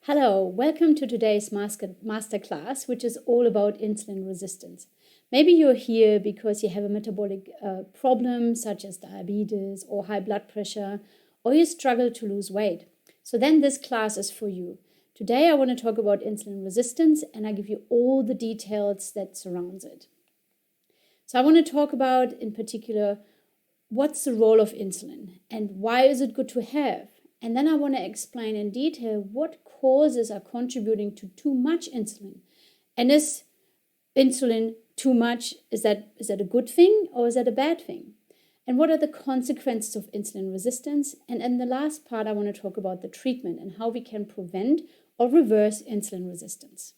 Hello, welcome to today's masterclass, which is all about insulin resistance. Maybe you're here because you have a metabolic problem such as diabetes or high blood pressure, or you struggle to lose weight. So then this class is for you. Today I want to talk about insulin resistance and I give you all the details that surrounds it. So I want to talk about in particular what's the role of insulin and why is it good to have? And then I want to explain in detail what causes are contributing to too much insulin. And is insulin too much, is that a good thing or is that a bad thing? And what are the consequences of insulin resistance? And in the last part, I want to talk about the treatment and how we can prevent or reverse insulin resistance.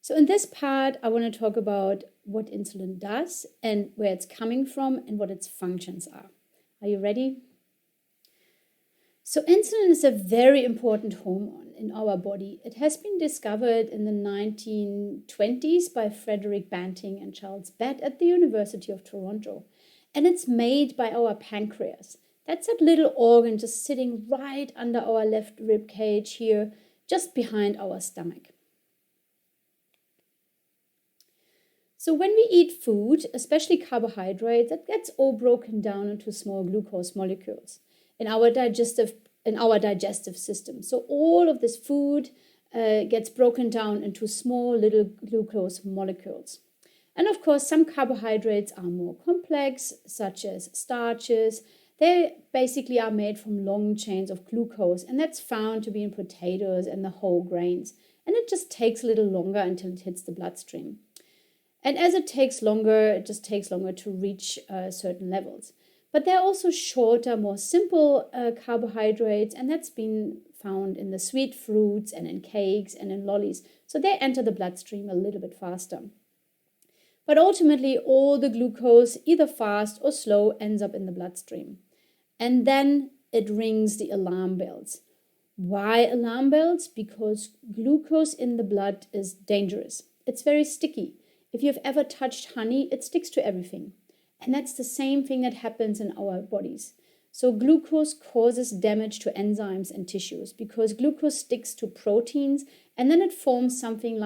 So in this part, I want to talk about what insulin does and where it's coming from and what its functions are. Are you ready? So insulin is a very important hormone in our body. It has been discovered in the 1920s by Frederick Banting and Charles Batt at the University of Toronto. And it's made by our pancreas. That's that little organ just sitting right under our left rib cage here, just behind our stomach. So when we eat food, especially carbohydrates, that gets all broken down into small glucose molecules in our digestive system. So all of this food gets broken down into small little glucose molecules. And of course, some carbohydrates are more complex, such as starches. They basically are made from long chains of glucose, and that's found to be in potatoes and the whole grains. And it just takes a little longer until it hits the bloodstream. And as it takes longer, it just takes longer to reach certain levels. But there are also shorter, more simple carbohydrates, and that's been found in the sweet fruits and in cakes and in lollies. So they enter the bloodstream a little bit faster. But ultimately, all the glucose, either fast or slow, ends up in the bloodstream. And then it rings the alarm bells. Why alarm bells? Because glucose in the blood is dangerous. It's very sticky. If you've ever touched honey, it sticks to everything. And that's the same thing that happens in our bodies. So glucose causes damage to enzymes and tissues because glucose sticks to proteins and then it forms something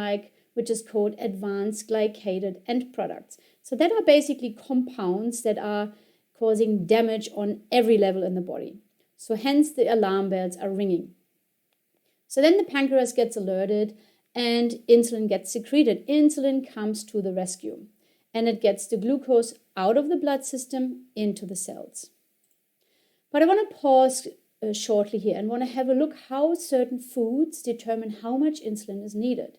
which is called advanced glycated end products. So that are basically compounds that are causing damage on every level in the body. So hence the alarm bells are ringing. So then the pancreas gets alerted and insulin gets secreted. Insulin comes to the rescue. And it gets the glucose out of the blood system into the cells. But I want to pause shortly here and want to have a look how certain foods determine how much insulin is needed.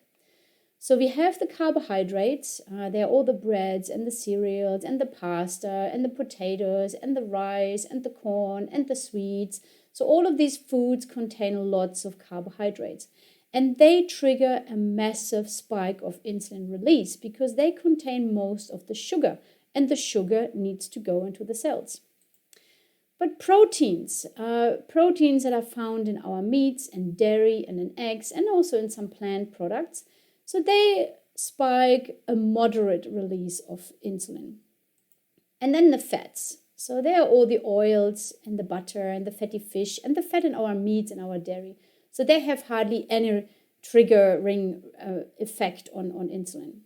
So we have the carbohydrates, there are all the breads and the cereals and the pasta and the potatoes and the rice and the corn and the sweets. So all of these foods contain lots of carbohydrates. And they trigger a massive spike of insulin release because they contain most of the sugar, and the sugar needs to go into the cells. But proteins that are found in our meats and dairy and in eggs and also in some plant products, so they spike a moderate release of insulin. And then the fats. So there are all the oils and the butter and the fatty fish and the fat in our meats and our dairy. So they have hardly any triggering effect on insulin.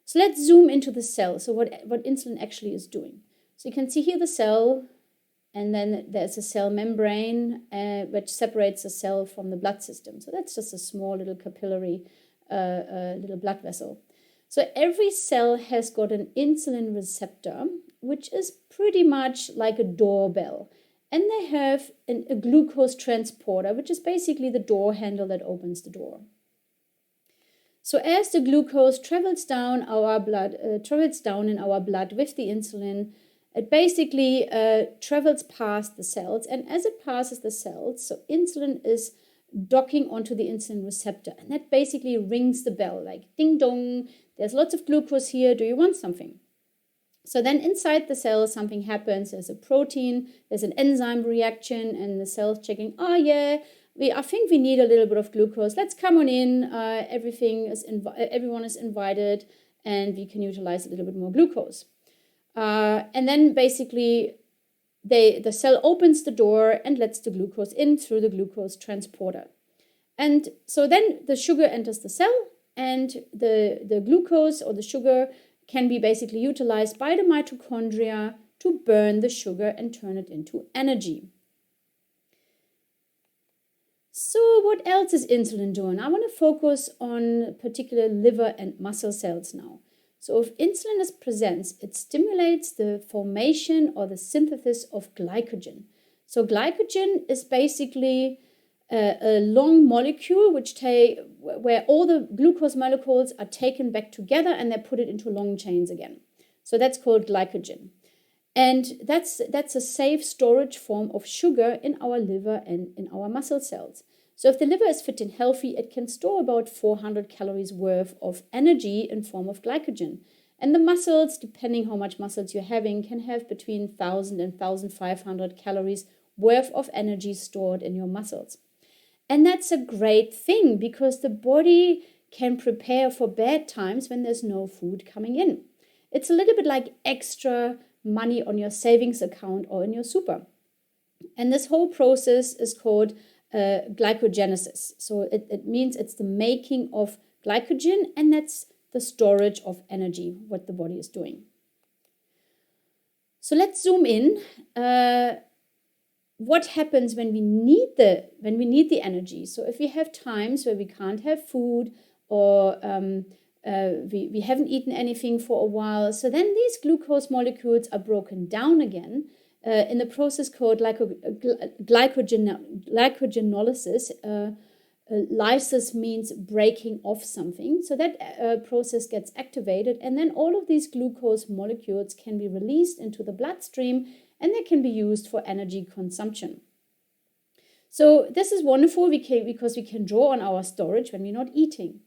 So let's zoom into the cell. So what insulin actually is doing. So you can see here the cell, and then there's a cell membrane which separates the cell from the blood system. So that's just a small little capillary little blood vessel. So every cell has got an insulin receptor, which is pretty much like a doorbell. And they have a glucose transporter, which is basically the door handle that opens the door. So as the glucose travels down in our blood with the insulin, it basically travels past the cells. And as it passes the cells, so insulin is docking onto the insulin receptor. And that basically rings the bell like ding dong. There's lots of glucose here. Do you want something? So then inside the cell, something happens. There's a protein, there's an enzyme reaction, and the cell's checking, I think we need a little bit of glucose. Let's come on in. Everyone is invited, and we can utilize a little bit more glucose. And then basically the cell opens the door and lets the glucose in through the glucose transporter. And so then the sugar enters the cell, and the glucose or the sugar can be basically utilized by the mitochondria to burn the sugar and turn it into energy. So what else is insulin doing? I want to focus on particular liver and muscle cells now. So if insulin is present, it stimulates the formation or the synthesis of glycogen. So glycogen is basically a long molecule where all the glucose molecules are taken back together and they're put it into long chains again. So that's called glycogen. And that's a safe storage form of sugar in our liver and in our muscle cells. So if the liver is fit and healthy, it can store about 400 calories worth of energy in form of glycogen. And the muscles, depending how much muscles you're having, can have between 1,000 and 1,500 calories worth of energy stored in your muscles. And that's a great thing because the body can prepare for bad times when there's no food coming in. It's a little bit like extra money on your savings account or in your super. And this whole process is called glycogenesis. So it means it's the making of glycogen, and that's the storage of energy, what the body is doing. So let's zoom in. What happens when we need the energy? So if we have times where we can't have food or we haven't eaten anything for a while, so then these glucose molecules are broken down again in a process called glycogenolysis. Lysis means breaking off something. So that process gets activated, and then all of these glucose molecules can be released into the bloodstream, and they can be used for energy consumption. So this is wonderful because we can draw on our storage when we're not eating.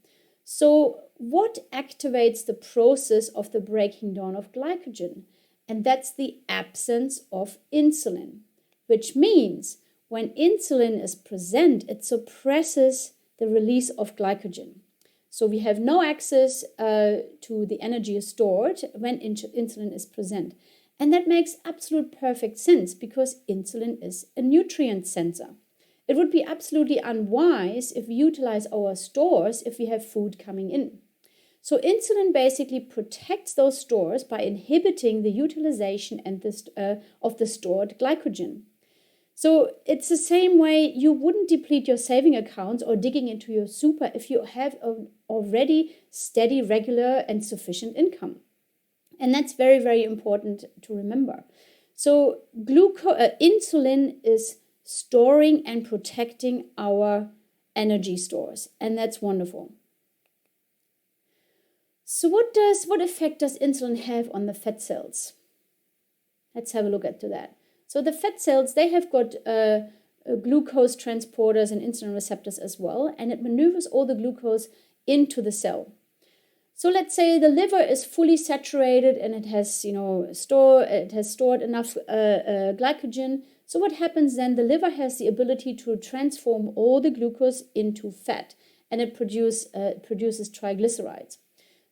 So what activates the process of the breaking down of glycogen? And that's the absence of insulin, which means when insulin is present, it suppresses the release of glycogen. So we have no access to the energy stored when insulin is present. And that makes absolute perfect sense because insulin is a nutrient sensor. It would be absolutely unwise if we utilize our stores if we have food coming in. So insulin basically protects those stores by inhibiting the utilization of the stored glycogen. So it's the same way you wouldn't deplete your saving accounts or digging into your super if you have already steady, regular, and sufficient income. And that's very, very important to remember. So insulin is storing and protecting our energy stores, and that's wonderful. So what effect does insulin have on the fat cells? Let's have a look at that. So the fat cells, they have got glucose transporters and insulin receptors as well, and it maneuvers all the glucose into the cell. So let's say the liver is fully saturated and it has stored enough glycogen. So what happens then? The liver has the ability to transform all the glucose into fat, and it produces triglycerides.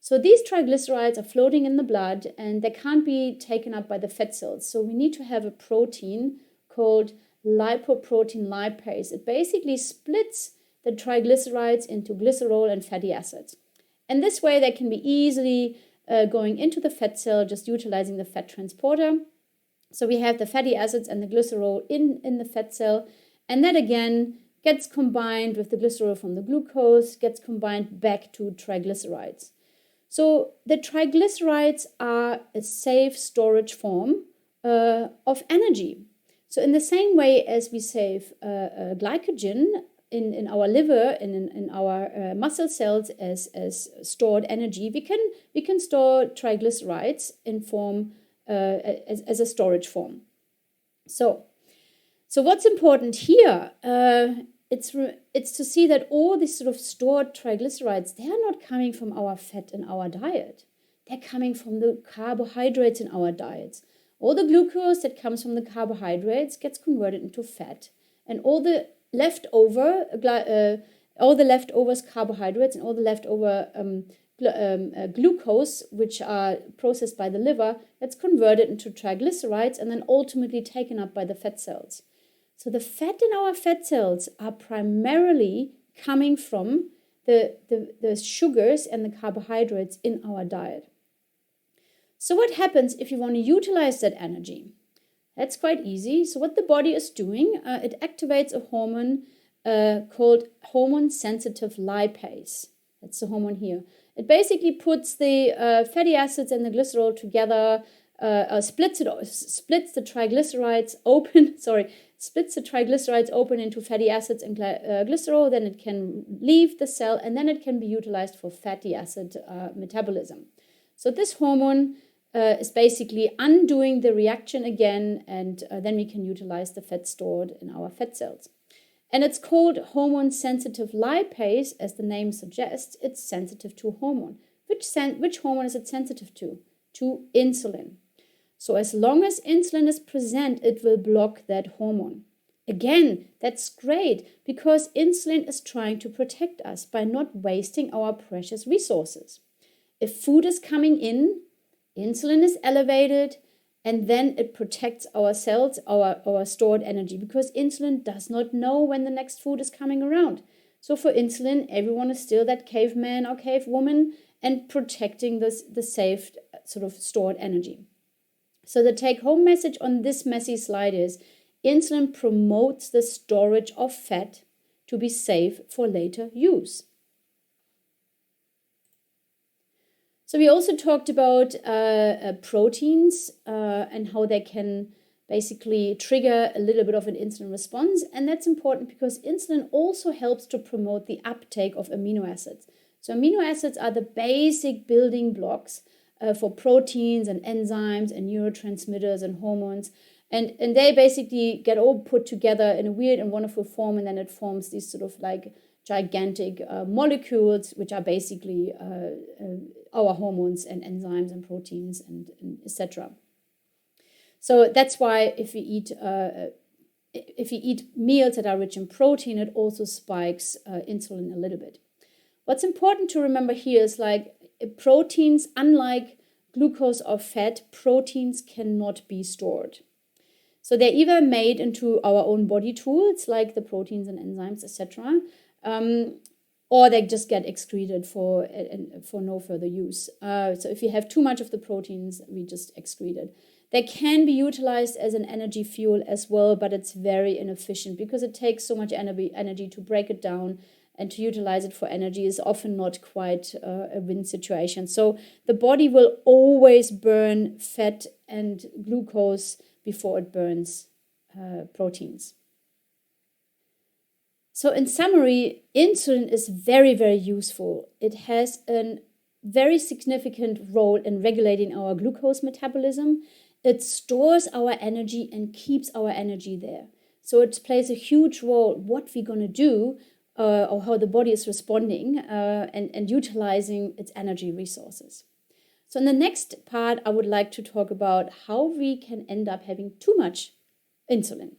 So these triglycerides are floating in the blood and they can't be taken up by the fat cells. So we need to have a protein called lipoprotein lipase. It basically splits the triglycerides into glycerol and fatty acids. And this way they can be easily going into the fat cell, just utilizing the fat transporter. So we have the fatty acids and the glycerol in the fat cell. And that again gets combined with the glycerol from the glucose, gets combined back to triglycerides. So the triglycerides are a safe storage form of energy. So in the same way as we save glycogen in our liver and in our muscle cells as stored energy, we can store triglycerides in form as a storage form. So what's important here? It's to see that all these sort of stored triglycerides, they are not coming from our fat in our diet. They're coming from the carbohydrates in our diets. All the glucose that comes from the carbohydrates gets converted into fat, and all the leftovers carbohydrates and all the leftover glucose, which are processed by the liver, that's converted into triglycerides and then ultimately taken up by the fat cells. So the fat in our fat cells are primarily coming from the sugars and the carbohydrates in our diet. So what happens if you want to utilize that energy? That's quite easy. So what the body is doing, it activates a hormone called hormone-sensitive lipase. That's the hormone here. It basically puts the fatty acids and the glycerol together, splits the triglycerides open. Splits the triglycerides open into fatty acids and glycerol. Then it can leave the cell, and then it can be utilized for fatty acid metabolism. So this hormone is basically undoing the reaction again, and then we can utilize the fat stored in our fat cells. And it's called hormone-sensitive lipase, as the name suggests. It's sensitive to hormone. Which hormone is it sensitive to? To insulin. So as long as insulin is present, it will block that hormone. Again, that's great because insulin is trying to protect us by not wasting our precious resources. If food is coming in, insulin is elevated, and then it protects our cells, our stored energy, because insulin does not know when the next food is coming around. So for insulin, everyone is still that caveman or cavewoman and protecting the saved sort of stored energy. So the take-home message on this messy slide is insulin promotes the storage of fat to be safe for later use. So we also talked about proteins and how they can basically trigger a little bit of an insulin response. And that's important because insulin also helps to promote the uptake of amino acids. So amino acids are the basic building blocks for proteins and enzymes and neurotransmitters and hormones. And they basically get all put together in a weird and wonderful form, and then it forms these sort of like gigantic molecules, which are basically our hormones and enzymes and proteins and etc. So that's why if we eat meals that are rich in protein, it also spikes insulin a little bit. What's important to remember here is like proteins, unlike glucose or fat, proteins cannot be stored. So they're either made into our own body tools, like the proteins and enzymes, etc., or they just get excreted for no further use. So if you have too much of the proteins, we just excrete it. They can be utilized as an energy fuel as well, but it's very inefficient because it takes so much energy to break it down, and to utilize it for energy is often not quite a win situation. So the body will always burn fat and glucose before it burns proteins. So in summary, insulin is very, very useful. It has a very significant role in regulating our glucose metabolism. It stores our energy and keeps our energy there. So it plays a huge role what we're going to do or how the body is responding and utilizing its energy resources. So in the next part, I would like to talk about how we can end up having too much insulin.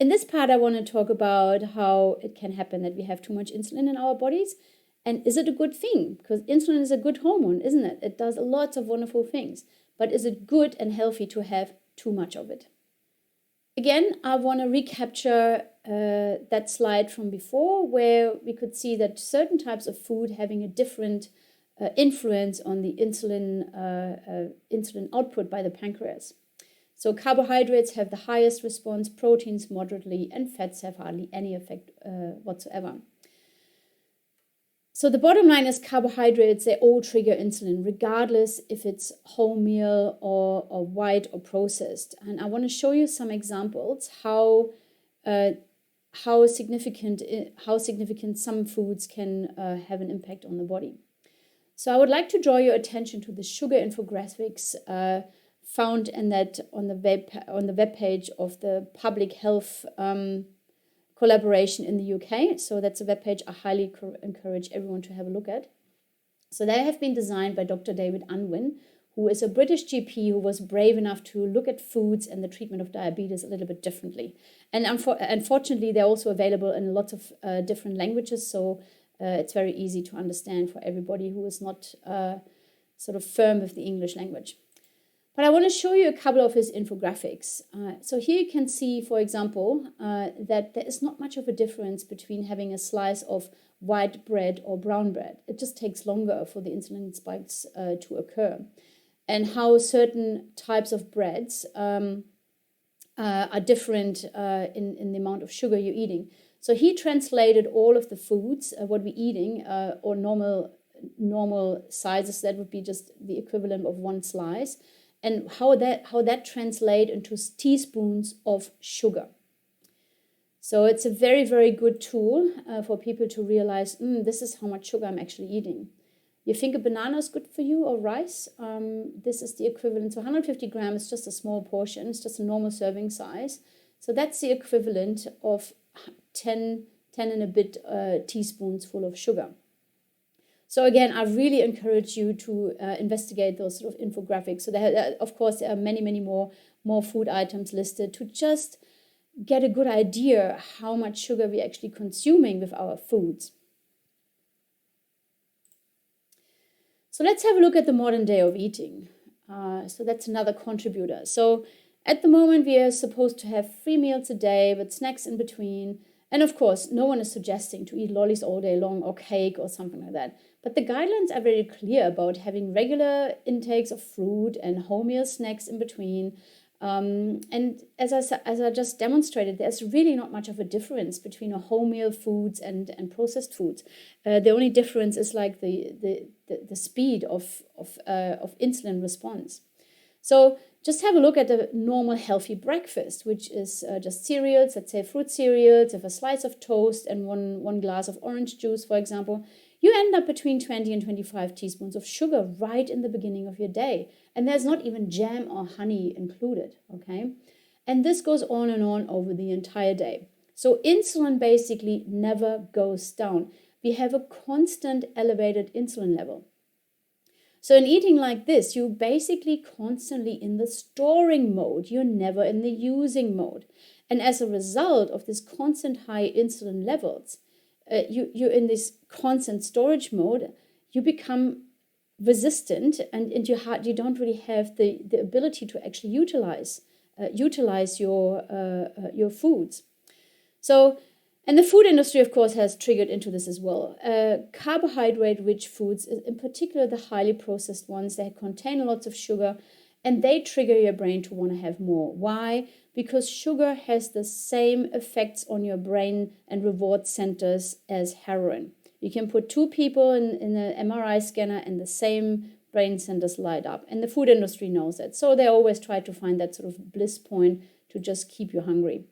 In this part, I want to talk about how it can happen that we have too much insulin in our bodies. And is it a good thing? Because insulin is a good hormone, isn't it? It does lots of wonderful things. But is it good and healthy to have too much of it? Again, I want to recapture that slide from before where we could see that certain types of food having a different influence on the insulin output by the pancreas. So carbohydrates have the highest response, proteins moderately, and fats have hardly any effect whatsoever. So the bottom line is carbohydrates, they all trigger insulin, regardless if it's wholemeal or white or processed. And I want to show you some examples how significant some foods can have an impact on the body. So I would like to draw your attention to the sugar infographics found in that on the web page of the Public Health Collaboration in the UK. So that's a web page I highly encourage everyone to have a look at. So they have been designed by Dr. David Unwin, who is a British GP who was brave enough to look at foods and the treatment of diabetes a little bit differently. And unfortunately, they're also available in lots of different languages, so it's very easy to understand for everybody who is not sort of firm with the English language. But I want to show you a couple of his infographics. So here you can see, for example, that there is not much of a difference between having a slice of white bread or brown bread. It just takes longer for the insulin spikes to occur. And how certain types of breads are different in the amount of sugar you're eating. So he translated all of the foods, what we're eating, or normal sizes, that would be just the equivalent of one slice, and how that translates into teaspoons of sugar. So it's a very, very good tool for people to realize, this is how much sugar I'm actually eating. You think a banana is good for you, or rice? This is the equivalent. So 150 grams is just a small portion. It's just a normal serving size. So that's the equivalent of 10 and a bit teaspoons full of sugar. So again, I really encourage you to investigate those sort of infographics. So of course, there are many, many more food items listed to just get a good idea how much sugar we're actually consuming with our foods. So let's have a look at the modern day of eating. So that's another contributor. So at the moment, we are supposed to have 3 meals a day with snacks in between. And of course, no one is suggesting to eat lollies all day long or cake or something like that. But the guidelines are very clear about having regular intakes of fruit and wholemeal snacks in between. And as I just demonstrated, there's really not much of a difference between a wholemeal foods and processed foods. The only difference is like the speed of insulin response. So just have a look at a normal healthy breakfast, which is just cereals, let's say fruit cereals, with a slice of toast and one glass of orange juice, for example. You end up between 20 and 25 teaspoons of sugar right in the beginning of your day. And there's not even jam or honey included, okay? And this goes on and on over the entire day. So insulin basically never goes down. We have a constant elevated insulin level. So in eating like this, you're basically constantly in the storing mode. You're never in the using mode. And as a result of this constant high insulin levels, you're in this constant storage mode, you become resistant, and you don't really have the ability to actually utilize your foods. So, and the food industry, of course, has triggered into this as well. Carbohydrate-rich foods, in particular the highly processed ones, they contain lots of sugar, and they trigger your brain to want to have more. Why? Because sugar has the same effects on your brain and reward centers as heroin. You can put 2 people in an MRI scanner and the same brain centers light up. And the food industry knows that. So they always try to find that sort of bliss point to just keep you hungry.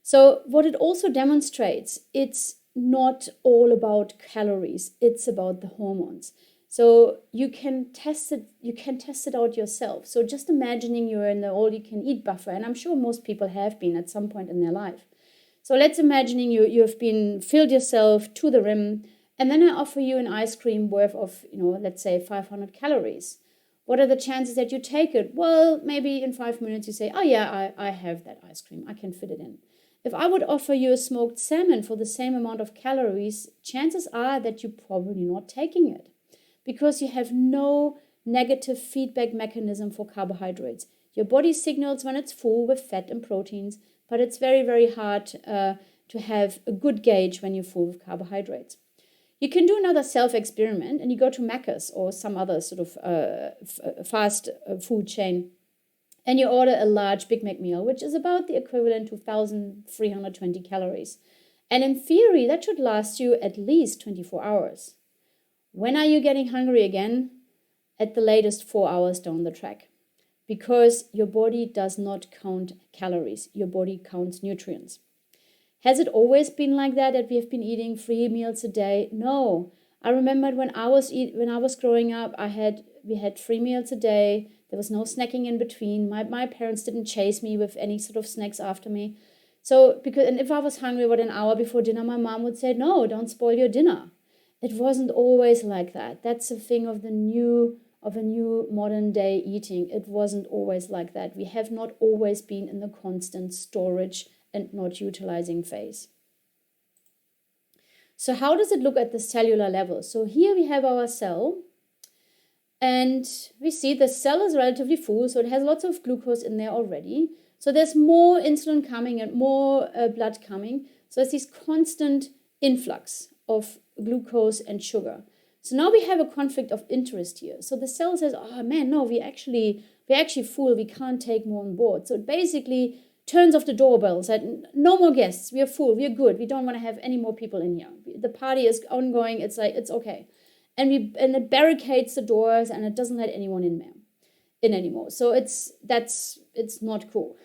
So what it also demonstrates, it's not all about calories. It's about the hormones. So you can test it out yourself. So just imagining you're in the all-you-can-eat buffet, and I'm sure most people have been at some point in their life. So let's imagining you've been filled yourself to the rim, and then I offer you an ice cream worth of, let's say 500 calories. What are the chances that you take it? Well, maybe in 5 minutes you say, oh yeah, I have that ice cream. I can fit it in. If I would offer you a smoked salmon for the same amount of calories, chances are that you're probably not taking it, because you have no negative feedback mechanism for carbohydrates. Your body signals when it's full with fat and proteins, but it's very, very hard to have a good gauge when you're full with carbohydrates. You can do another self-experiment, and you go to Macca's or some other sort of fast food chain, and you order a large Big Mac meal, which is about the equivalent to 1,320 calories. And in theory, that should last you at least 24 hours. When are you getting hungry again? At the latest 4 hours down the track. Because your body does not count calories. Your body counts nutrients. Has it always been like that we have been eating 3 meals a day? No. I remembered when I was growing up, we had 3 meals a day. There was no snacking in between. My parents didn't chase me with any sort of snacks after me. So and if I was hungry about an hour before dinner, my mom would say, no, don't spoil your dinner. It wasn't always like that. That's a thing of the new of a new modern day eating. It wasn't always like that. We have not always been in the constant storage and not utilizing phase. So how does it look at the cellular level? So here we have our cell, and we see the cell is relatively full, so it has lots of glucose in there already. So there's more insulin coming and more blood coming. So it's this constant influx of glucose and sugar. So now we have a conflict of interest here. So the cell says, oh man, no, we're actually full. We can't take more on board. So it basically turns off the doorbell, said, no more guests. We are full. We are good. We don't want to have any more people in here. The party is ongoing. It's like, it's okay. And it barricades the doors and it doesn't let anyone in anymore. So it's not cool.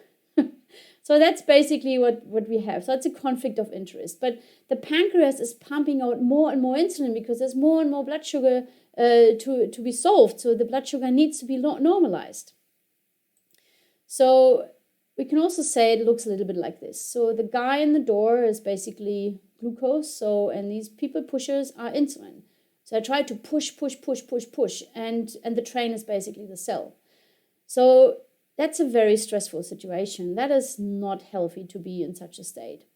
So that's basically what we have. So it's a conflict of interest. But the pancreas is pumping out more and more insulin because there's more and more blood sugar to be solved. So the blood sugar needs to be normalized. So we can also say it looks a little bit like this. So the guy in the door is basically glucose. And these people pushers are insulin. So I try to push, and the train is basically the cell. So that's a very stressful situation. That is not healthy to be in such a state.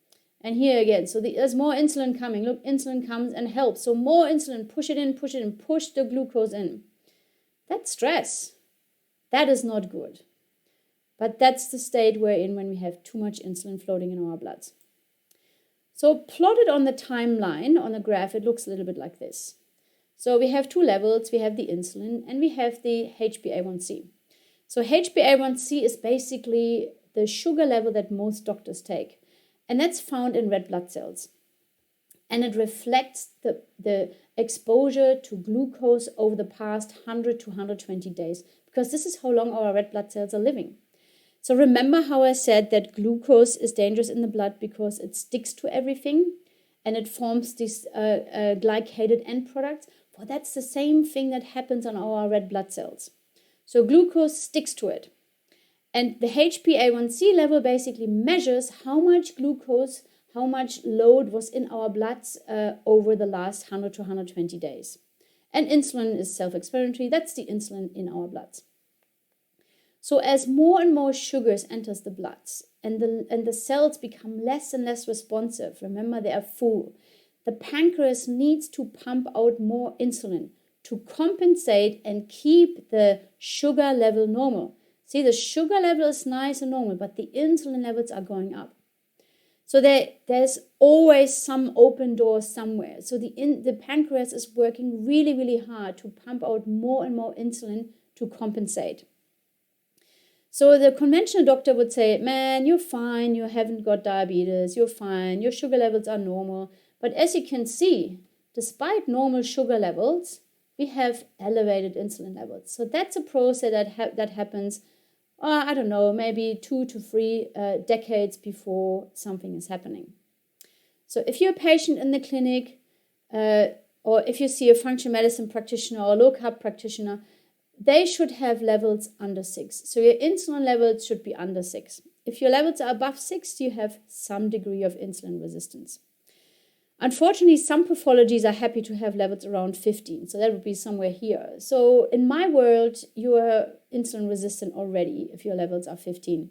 And here again, so there's more insulin coming. Look, insulin comes and helps. So more insulin, push it in, push the glucose in. That's stress. That is not good. But that's the state we're in when we have too much insulin floating in our bloods. So plotted on the timeline, on the graph, it looks a little bit like this. So we have two levels. We have the insulin and we have the HbA1c. So HbA1c is basically the sugar level that most doctors take. And that's found in red blood cells. And it reflects the exposure to glucose over the past 100 to 120 days. Because this is how long our red blood cells are living. So remember how I said that glucose is dangerous in the blood because it sticks to everything and it forms these glycated end products? Well, that's the same thing that happens on our red blood cells. So glucose sticks to it. And the HbA1c level basically measures how much glucose, how much load was in our bloods over the last 100 to 120 days. And insulin is self-explanatory. That's the insulin in our bloods. So as more and more sugars enters the bloods and the cells become less and less responsive, remember they are full, the pancreas needs to pump out more insulin to compensate and keep the sugar level normal. See, the sugar level is nice and normal, but the insulin levels are going up. So there's always some open door somewhere. So the pancreas is working really, really hard to pump out more and more insulin to compensate. So the conventional doctor would say, man, you're fine, you haven't got diabetes, you're fine, your sugar levels are normal. But as you can see, despite normal sugar levels, we have elevated insulin levels. So that's a process that happens, I don't know, maybe 2 to 3 decades before something is happening. So if you're a patient in the clinic, or if you see a functional medicine practitioner or a low-carb practitioner, they should have levels under 6. So your insulin levels should be under 6. If your levels are above 6, you have some degree of insulin resistance. Unfortunately, some pathologies are happy to have levels around 15. So that would be somewhere here. So in my world, you are insulin resistant already if your levels are 15.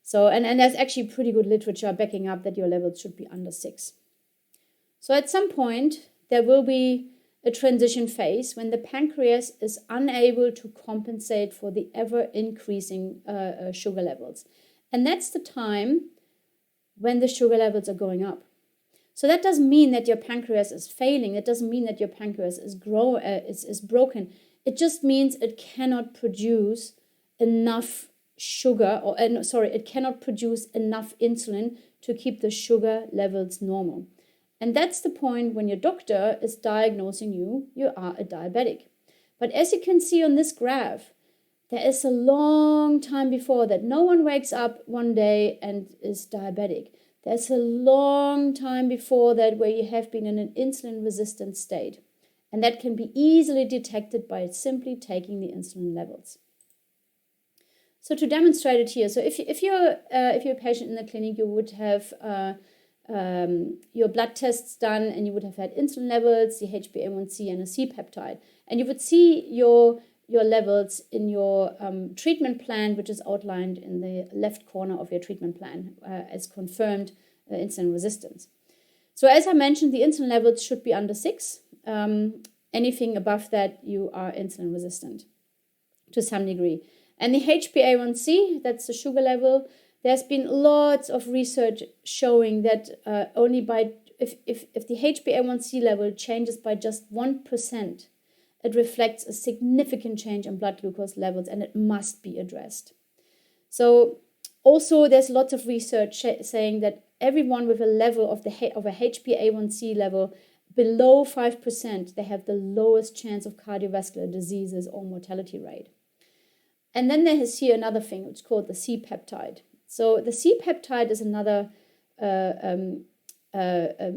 So, and there's actually pretty good literature backing up that your levels should be under 6. So at some point, there will be a transition phase when the pancreas is unable to compensate for the ever-increasing sugar levels. And that's the time when the sugar levels are going up. So that doesn't mean that your pancreas is failing. It doesn't mean that your pancreas is broken. It just means it cannot produce enough sugar, it cannot produce enough insulin to keep the sugar levels normal. And that's the point when your doctor is diagnosing you are a diabetic. But as you can see on this graph, there is a long time before that. No one wakes up one day and is diabetic. There's a long time before that where you have been in an insulin-resistant state. And that can be easily detected by simply taking the insulin levels. So to demonstrate it here, so if you're a patient in the clinic, you would have your blood tests done, and you would have had insulin levels, the HbA1c, and a C-peptide. And you would see your levels in your treatment plan, which is outlined in the left corner of your treatment plan as confirmed insulin resistance. So as I mentioned, the insulin levels should be under 6. Anything above that, you are insulin resistant to some degree. And the HbA1c, that's the sugar level, there's been lots of research showing that only by if the HbA1c level changes by just 1%, it reflects a significant change in blood glucose levels, and it must be addressed. So also there's lots of research saying that everyone with a level of a HbA1c level below 5%, they have the lowest chance of cardiovascular diseases or mortality rate. And then there is here another thing, which is called the C-peptide. So the C-peptide is another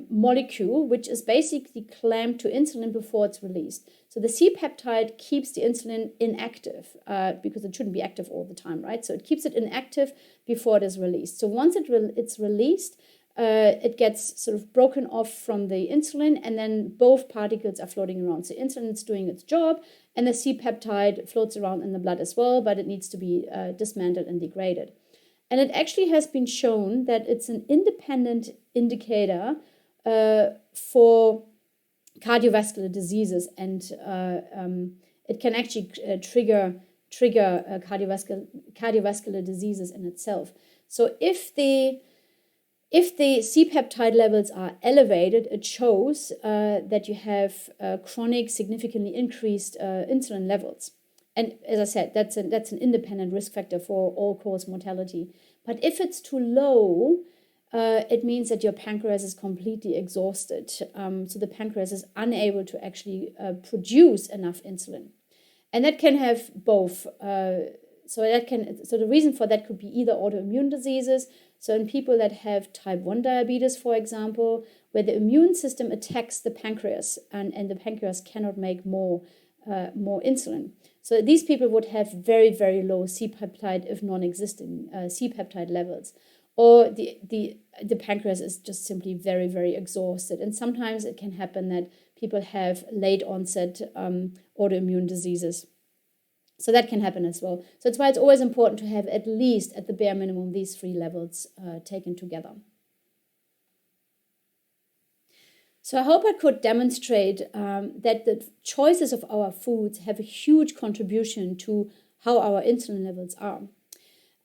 molecule which is basically clamped to insulin before it's released. So the C-peptide keeps the insulin inactive because it shouldn't be active all the time, right? So it keeps it inactive before it is released. So once it's released, it gets sort of broken off from the insulin, and then both particles are floating around. So insulin is doing its job, and the C-peptide floats around in the blood as well, but it needs to be dismantled and degraded. And it actually has been shown that it's an independent indicator for cardiovascular diseases, and it can actually trigger cardiovascular diseases in itself. So if the C-peptide levels are elevated, it shows that you have chronic, significantly increased insulin levels. And as I said, that's an independent risk factor for all-cause mortality. But if it's too low, it means that your pancreas is completely exhausted. So the pancreas is unable to actually produce enough insulin. And that can have both. So the reason for that could be either autoimmune diseases. So in people that have type 1 diabetes, for example, where the immune system attacks the pancreas and the pancreas cannot make more insulin. So these people would have very, very low C-peptide, if non-existing C-peptide levels. Or the pancreas is just simply very, very exhausted. And sometimes it can happen that people have late onset autoimmune diseases. So that can happen as well. So that's why it's always important to have at least, at the bare minimum, these 3 levels taken together. So I hope I could demonstrate that the choices of our foods have a huge contribution to how our insulin levels are.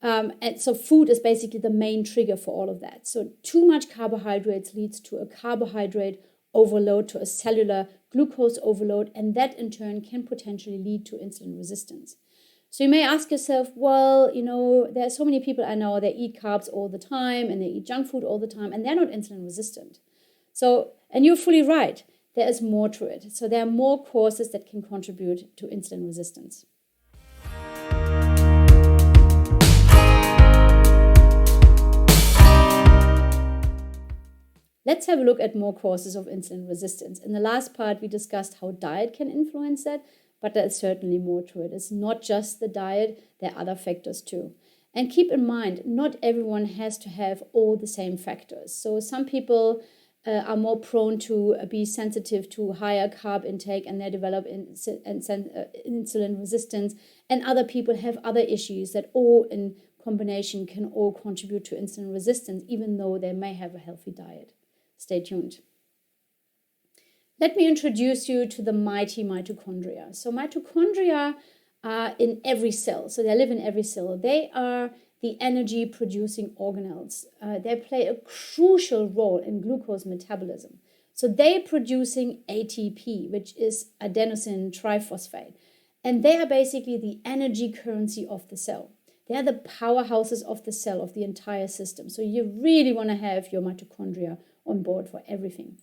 And so food is basically the main trigger for all of that. So too much carbohydrates leads to a carbohydrate overload, to a cellular glucose overload, and that in turn can potentially lead to insulin resistance. So you may ask yourself, well, there are so many people I know, they eat carbs all the time and they eat junk food all the time and they're not insulin resistant. So, and you're fully right, there is more to it. So there are more causes that can contribute to insulin resistance. Let's have a look at more causes of insulin resistance. In the last part, we discussed how diet can influence that, but there is certainly more to it. It's not just the diet, there are other factors too. And keep in mind, not everyone has to have all the same factors. So some people are more prone to be sensitive to higher carb intake and they develop insulin resistance. And other people have other issues that all in combination can all contribute to insulin resistance, even though they may have a healthy diet. Stay tuned. Let me introduce you to the mighty mitochondria. So mitochondria are in every cell. So they live in every cell. They are the energy producing organelles. They play a crucial role in glucose metabolism. So they're producing ATP, which is adenosine triphosphate. And they are basically the energy currency of the cell. They are the powerhouses of the cell, of the entire system. So you really want to have your mitochondria on board for everything.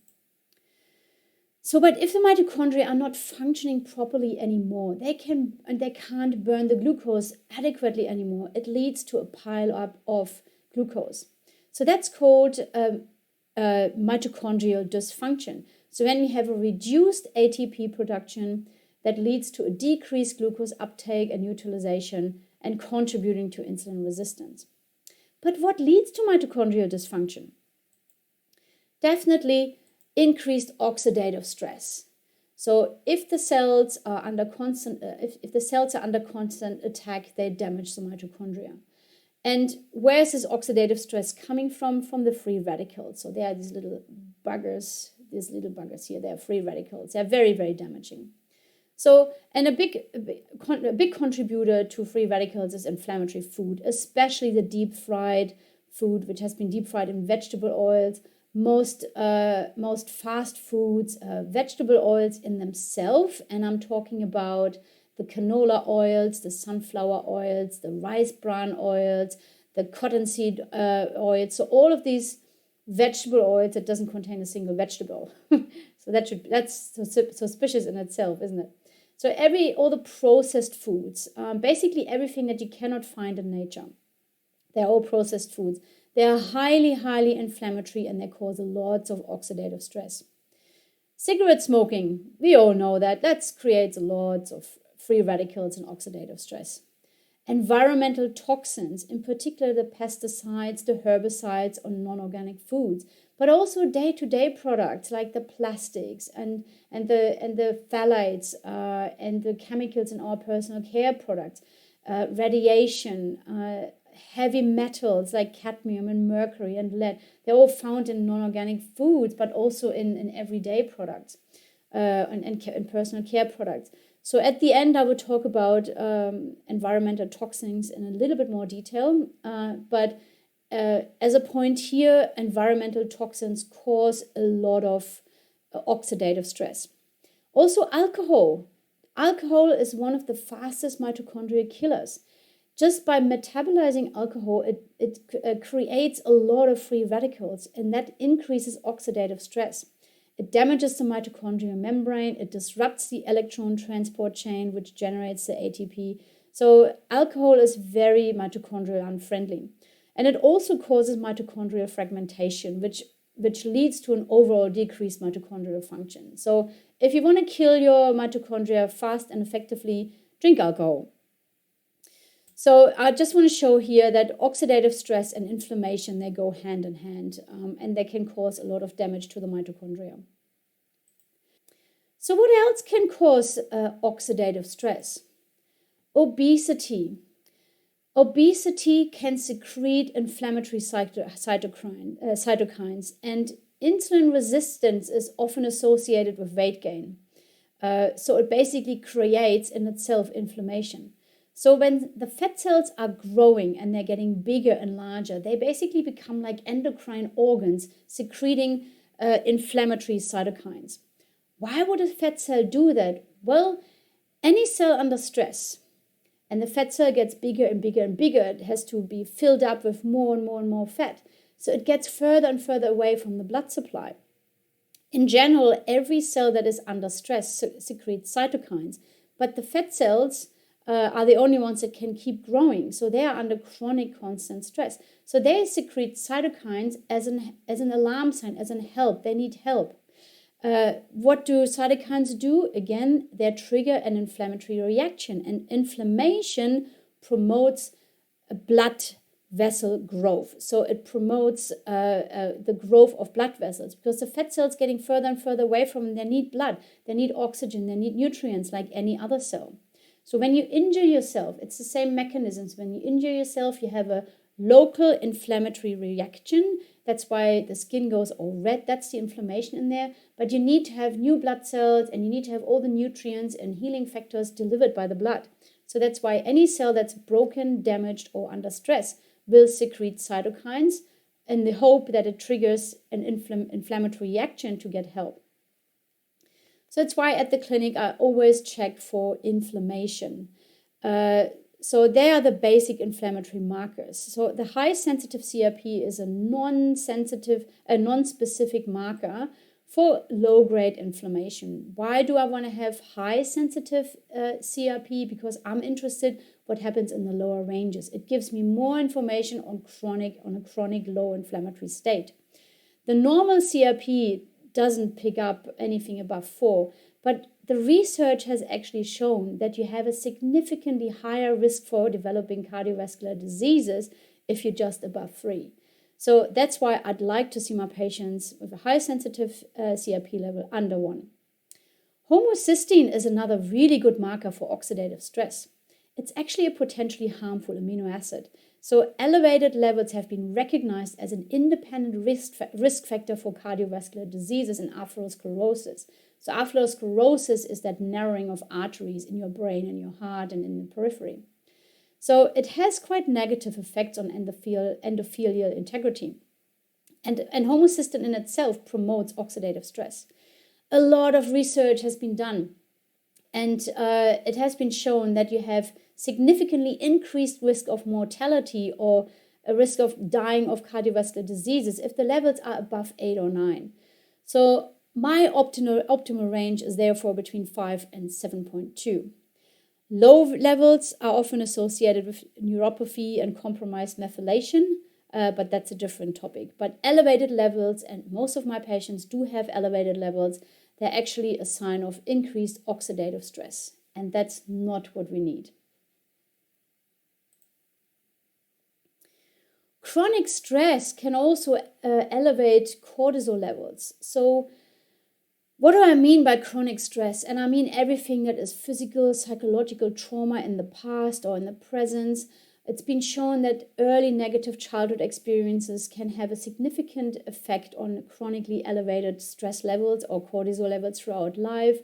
So, but if the mitochondria are not functioning properly anymore, they can't burn the glucose adequately anymore. It leads to a pile up of glucose. So that's called mitochondrial dysfunction. So when we have a reduced ATP production, that leads to a decreased glucose uptake and utilization and contributing to insulin resistance. But what leads to mitochondrial dysfunction? Definitely increased oxidative stress. So if the cells are under constant, if the cells are under constant attack, they damage the mitochondria. And where is this oxidative stress coming from? From the free radicals. So there are these little buggers here. They are free radicals. They're very, very damaging. So, and a big contributor to free radicals is inflammatory food, especially the deep fried food, which has been deep fried in vegetable oils. Most fast foods, vegetable oils in themselves, and I'm talking about the canola oils, the sunflower oils, the rice bran oils, the cottonseed oils. So all of these vegetable oils that doesn't contain a single vegetable. So that's suspicious in itself, isn't it? So all the processed foods, basically everything that you cannot find in nature, they're all processed foods. They are highly, highly inflammatory and they cause lots of oxidative stress. Cigarette smoking, we all know that creates lots of free radicals and oxidative stress. Environmental toxins, in particular the pesticides, the herbicides on non-organic foods, but also day-to-day products like the plastics and the phthalates and the chemicals in our personal care products, radiation, heavy metals like cadmium and mercury and lead. They're all found in non-organic foods, but also in everyday products and personal care products. So at the end, I will talk about environmental toxins in a little bit more detail. But as a point here, environmental toxins cause a lot of oxidative stress. Also, alcohol. Alcohol is one of the fastest mitochondrial killers. Just by metabolizing alcohol, it creates a lot of free radicals, and that increases oxidative stress. It damages the mitochondrial membrane, it disrupts the electron transport chain, which generates the ATP. So alcohol is very mitochondrial unfriendly. And it also causes mitochondrial fragmentation, which leads to an overall decreased mitochondrial function. So if you want to kill your mitochondria fast and effectively, drink alcohol. So I just want to show here that oxidative stress and inflammation, they go hand in hand, and they can cause a lot of damage to the mitochondria. So what else can cause oxidative stress? Obesity. Obesity can secrete inflammatory cytokines, and insulin resistance is often associated with weight gain. So it basically creates in itself inflammation. So when the fat cells are growing and they're getting bigger and larger, they basically become like endocrine organs secreting inflammatory cytokines. Why would a fat cell do that? Well, any cell under stress, and the fat cell gets bigger and bigger and bigger, it has to be filled up with more and more and more fat. So it gets further and further away from the blood supply. In general, every cell that is under stress secretes cytokines, but the fat cells are the only ones that can keep growing. So they are under chronic constant stress. So they secrete cytokines as an alarm sign, as an help. They need help. What do cytokines do? Again, they trigger an inflammatory reaction, and inflammation promotes blood vessel growth. So it promotes the growth of blood vessels, because the fat cells getting further and further away from them, they need blood, they need oxygen, they need nutrients like any other cell. So when you injure yourself, it's the same mechanisms. When you injure yourself, you have a local inflammatory reaction. That's why the skin goes all red. That's the inflammation in there. But you need to have new blood cells, and you need to have all the nutrients and healing factors delivered by the blood. So that's why any cell that's broken, damaged, or under stress will secrete cytokines in the hope that it triggers an inflammatory reaction to get help. So that's why at the clinic I always check for inflammation. So they are the basic inflammatory markers. So the high sensitive CRP is a non-specific marker for low-grade inflammation. Why do I want to have high sensitive CRP? Because I'm interested what happens in the lower ranges. It gives me more information on a chronic low inflammatory state. The normal CRP doesn't pick up anything above 4, but the research has actually shown that you have a significantly higher risk for developing cardiovascular diseases if you're just above 3. So that's why I'd like to see my patients with a high sensitive CRP level under 1. Homocysteine is another really good marker for oxidative stress. It's actually a potentially harmful amino acid. So elevated levels have been recognized as an independent risk factor for cardiovascular diseases and atherosclerosis. So atherosclerosis is that narrowing of arteries in your brain and your heart and in the periphery. So it has quite negative effects on endothelial integrity. And homocysteine in itself promotes oxidative stress. A lot of research has been done, and it has been shown that you have significantly increased risk of mortality or a risk of dying of cardiovascular diseases if the levels are above 8 or 9. So my optimal range is therefore between 5 and 7.2. Low levels are often associated with neuropathy and compromised methylation, but that's a different topic. But elevated levels, and most of my patients do have elevated levels, they're actually a sign of increased oxidative stress, and that's not what we need. Chronic stress can also elevate cortisol levels. So what do I mean by chronic stress? And I mean everything that is physical, psychological trauma in the past or in the present. It's been shown that early negative childhood experiences can have a significant effect on chronically elevated stress levels or cortisol levels throughout life.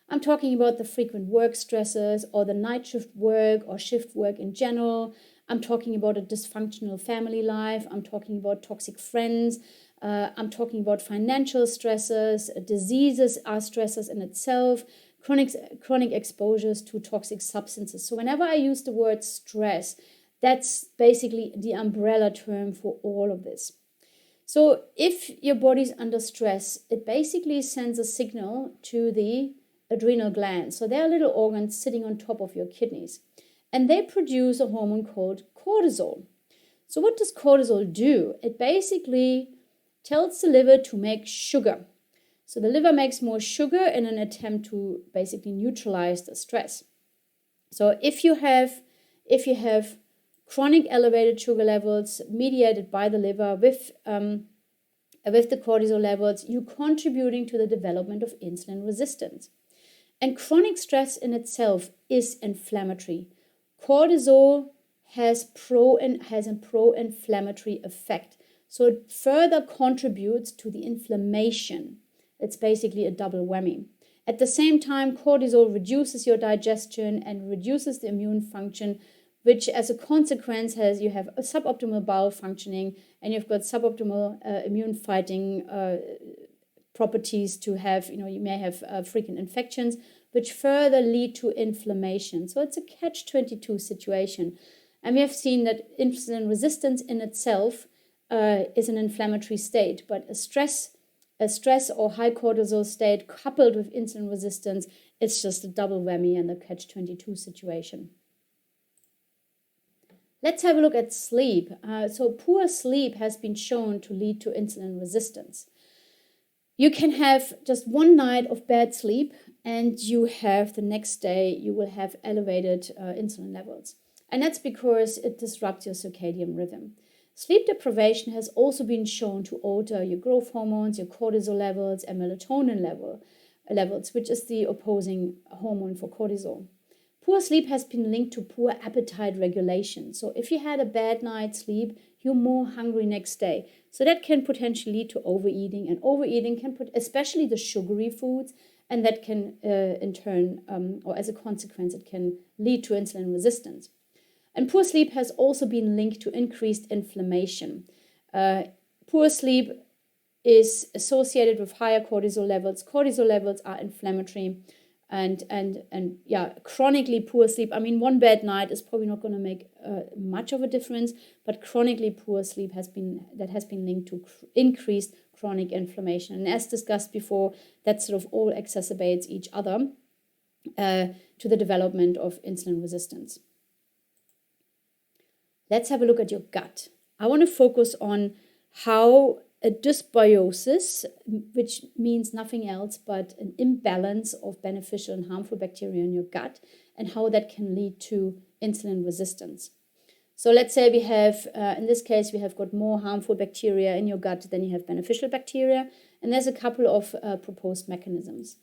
I'm talking about the frequent work stresses or the night shift work or shift work in general. I'm talking about a dysfunctional family life. I'm talking about toxic friends. I'm talking about financial stresses. Diseases are stressors in itself. Chronic exposures to toxic substances. So whenever I use the word stress, that's basically the umbrella term for all of this. So if your body's under stress, it basically sends a signal to the adrenal glands. So they are little organs sitting on top of your kidneys. And they produce a hormone called cortisol. So what does cortisol do? It basically tells the liver to make sugar. So the liver makes more sugar in an attempt to basically neutralize the stress. So if you have chronic elevated sugar levels mediated by the liver with the cortisol levels, you're contributing to the development of insulin resistance. And chronic stress in itself is inflammatory. Cortisol has a pro-inflammatory effect. So it further contributes to the inflammation. It's basically a double whammy. At the same time, cortisol reduces your digestion and reduces the immune function, which as a consequence you have a suboptimal bowel functioning and you've got suboptimal immune fighting properties to have, you may have frequent infections, which further lead to inflammation. So it's a catch-22 situation. And we have seen that insulin resistance in itself is an inflammatory state, but a stress or high cortisol state coupled with insulin resistance, it's just a double whammy and the catch-22 situation. Let's have a look at sleep. So poor sleep has been shown to lead to insulin resistance. You can have just one night of bad sleep and the next day you will have elevated insulin levels. And that's because it disrupts your circadian rhythm. Sleep deprivation has also been shown to alter your growth hormones, your cortisol levels, and melatonin levels, which is the opposing hormone for cortisol. Poor sleep has been linked to poor appetite regulation. So if you had a bad night's sleep, you're more hungry next day. So that can potentially lead to overeating, and overeating can put, especially the sugary foods, and that can in turn, or as a consequence, it can lead to insulin resistance. And poor sleep has also been linked to increased inflammation. Poor sleep is associated with higher cortisol levels. Cortisol levels are inflammatory, and chronically poor sleep. I mean, one bad night is probably not going to make much of a difference, but chronically poor sleep has been linked to increased chronic inflammation. And as discussed before, that sort of all exacerbates each other to the development of insulin resistance. Let's have a look at your gut. I want to focus on how a dysbiosis, which means nothing else but an imbalance of beneficial and harmful bacteria in your gut, and how that can lead to insulin resistance. So let's say we have, in this case, we have got more harmful bacteria in your gut than you have beneficial bacteria. And there's a couple of proposed mechanisms.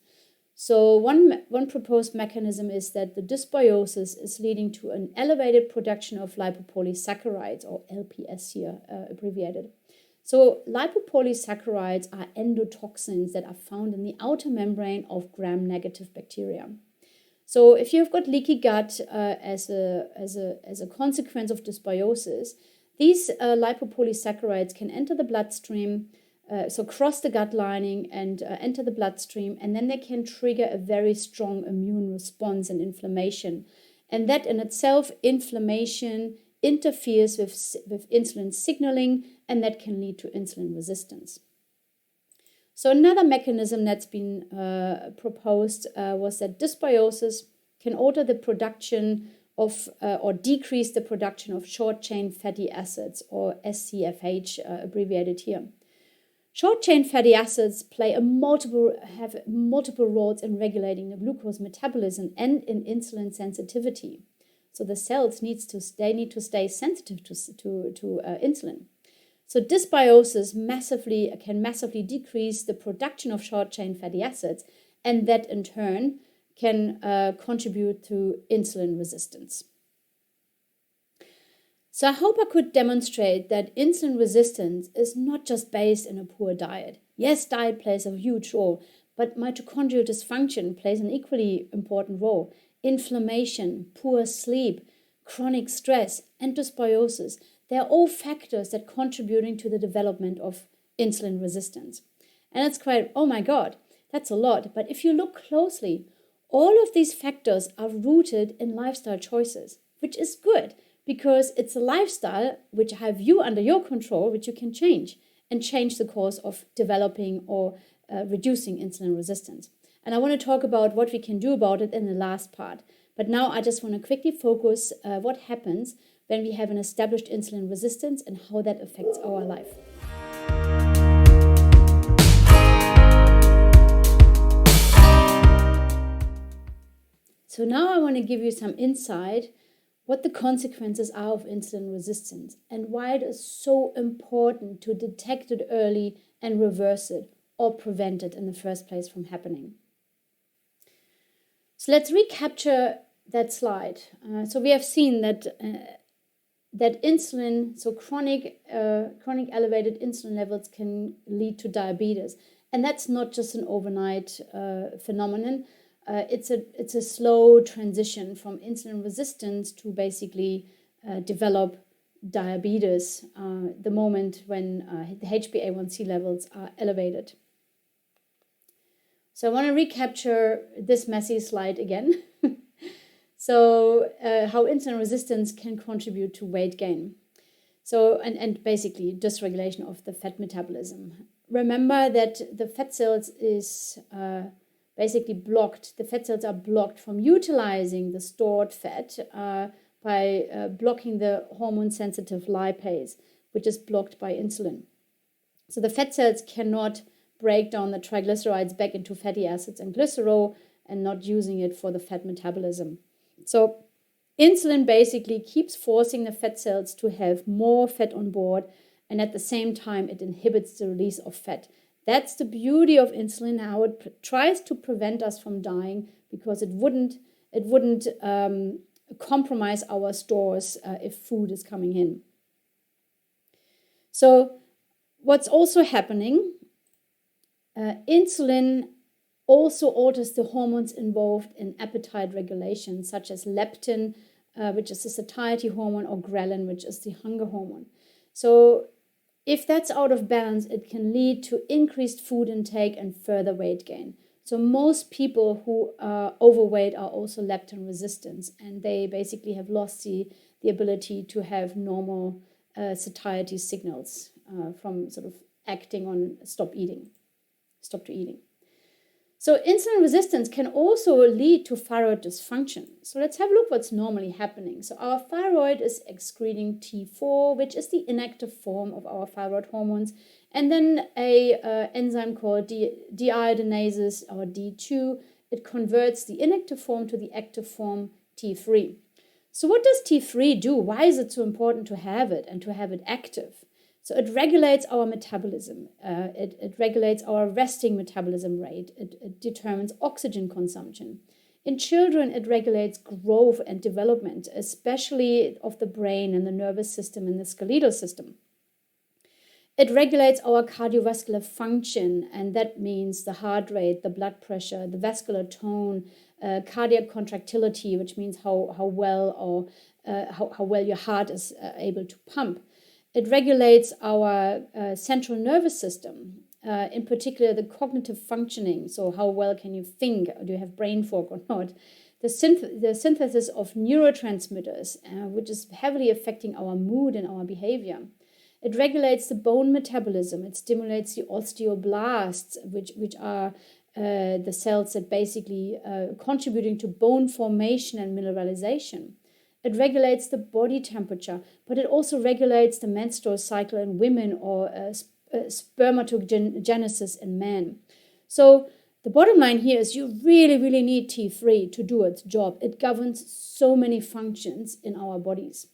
So one proposed mechanism is that the dysbiosis is leading to an elevated production of lipopolysaccharides, or LPS here abbreviated. So lipopolysaccharides are endotoxins that are found in the outer membrane of gram-negative bacteria. So if you've got leaky gut as a consequence of dysbiosis, these lipopolysaccharides can enter the bloodstream, so cross the gut lining and enter the bloodstream, and then they can trigger a very strong immune response and inflammation. And that in itself, inflammation interferes with insulin signaling, and that can lead to insulin resistance. So another mechanism that's been proposed was that dysbiosis can alter the production of or decrease the production of short-chain fatty acids, or SCFH abbreviated here. Short-chain fatty acids have multiple roles in regulating the glucose metabolism and in insulin sensitivity. So the cells need to stay sensitive to insulin. So dysbiosis can massively decrease the production of short-chain fatty acids, and that in turn can contribute to insulin resistance. So I hope I could demonstrate that insulin resistance is not just based in a poor diet. Yes, diet plays a huge role, but mitochondrial dysfunction plays an equally important role. Inflammation, poor sleep, chronic stress, and dysbiosis, they're all factors that contributing to the development of insulin resistance. And it's quite, oh my God, that's a lot. But if you look closely, all of these factors are rooted in lifestyle choices, which is good because it's a lifestyle which have you under your control, which you can change and change the course of developing or reducing insulin resistance. And I want to talk about what we can do about it in the last part. But now I just want to quickly focus what happens when we have an established insulin resistance and how that affects our life. So now I want to give you some insight what the consequences are of insulin resistance and why it is so important to detect it early and reverse it or prevent it in the first place from happening. So let's recapture that slide. So we have seen that insulin, so chronic elevated insulin levels can lead to diabetes, and that's not just an overnight phenomenon. It's a slow transition from insulin resistance to basically develop diabetes the moment when the HbA1c levels are elevated. So I want to recapture this messy slide again. So how insulin resistance can contribute to weight gain. So and basically dysregulation of the fat metabolism. Remember that the fat cells is basically blocked. The fat cells are blocked from utilizing the stored fat by blocking the hormone-sensitive lipase, which is blocked by insulin. So the fat cells cannot break down the triglycerides back into fatty acids and glycerol and not using it for the fat metabolism. So insulin basically keeps forcing the fat cells to have more fat on board, and at the same time it inhibits the release of fat. That's the beauty of insulin, how it tries to prevent us from dying, because it wouldn't compromise our stores if food is coming in. So what's also happening, insulin also alters the hormones involved in appetite regulation, such as leptin, which is the satiety hormone, or ghrelin, which is the hunger hormone. So if that's out of balance, it can lead to increased food intake and further weight gain. So most people who are overweight are also leptin resistant, and they basically have lost the ability to have normal satiety signals from sort of acting on stop to eating. So insulin resistance can also lead to thyroid dysfunction. So let's have a look what's normally happening. So our thyroid is excreting T4, which is the inactive form of our thyroid hormones, and then a enzyme called deiodinases, or D2. It converts the inactive form to the active form T3. So what does T3 do? Why is it so important to have it and to have it active? So it regulates our metabolism. It regulates our resting metabolism rate. It determines oxygen consumption. In children, it regulates growth and development, especially of the brain and the nervous system and the skeletal system. It regulates our cardiovascular function, and that means the heart rate, the blood pressure, the vascular tone, cardiac contractility, which means how well your heart is able to pump. It regulates our central nervous system, in particular the cognitive functioning. So how well can you think? Do you have brain fog or not? The synthesis of neurotransmitters, which is heavily affecting our mood and our behavior. It regulates the bone metabolism. It stimulates the osteoblasts, which are the cells that basically contributing to bone formation and mineralization. It regulates the body temperature, but it also regulates the menstrual cycle in women or spermatogenesis in men. So the bottom line here is you really, really need T3 to do its job. It governs so many functions in our bodies.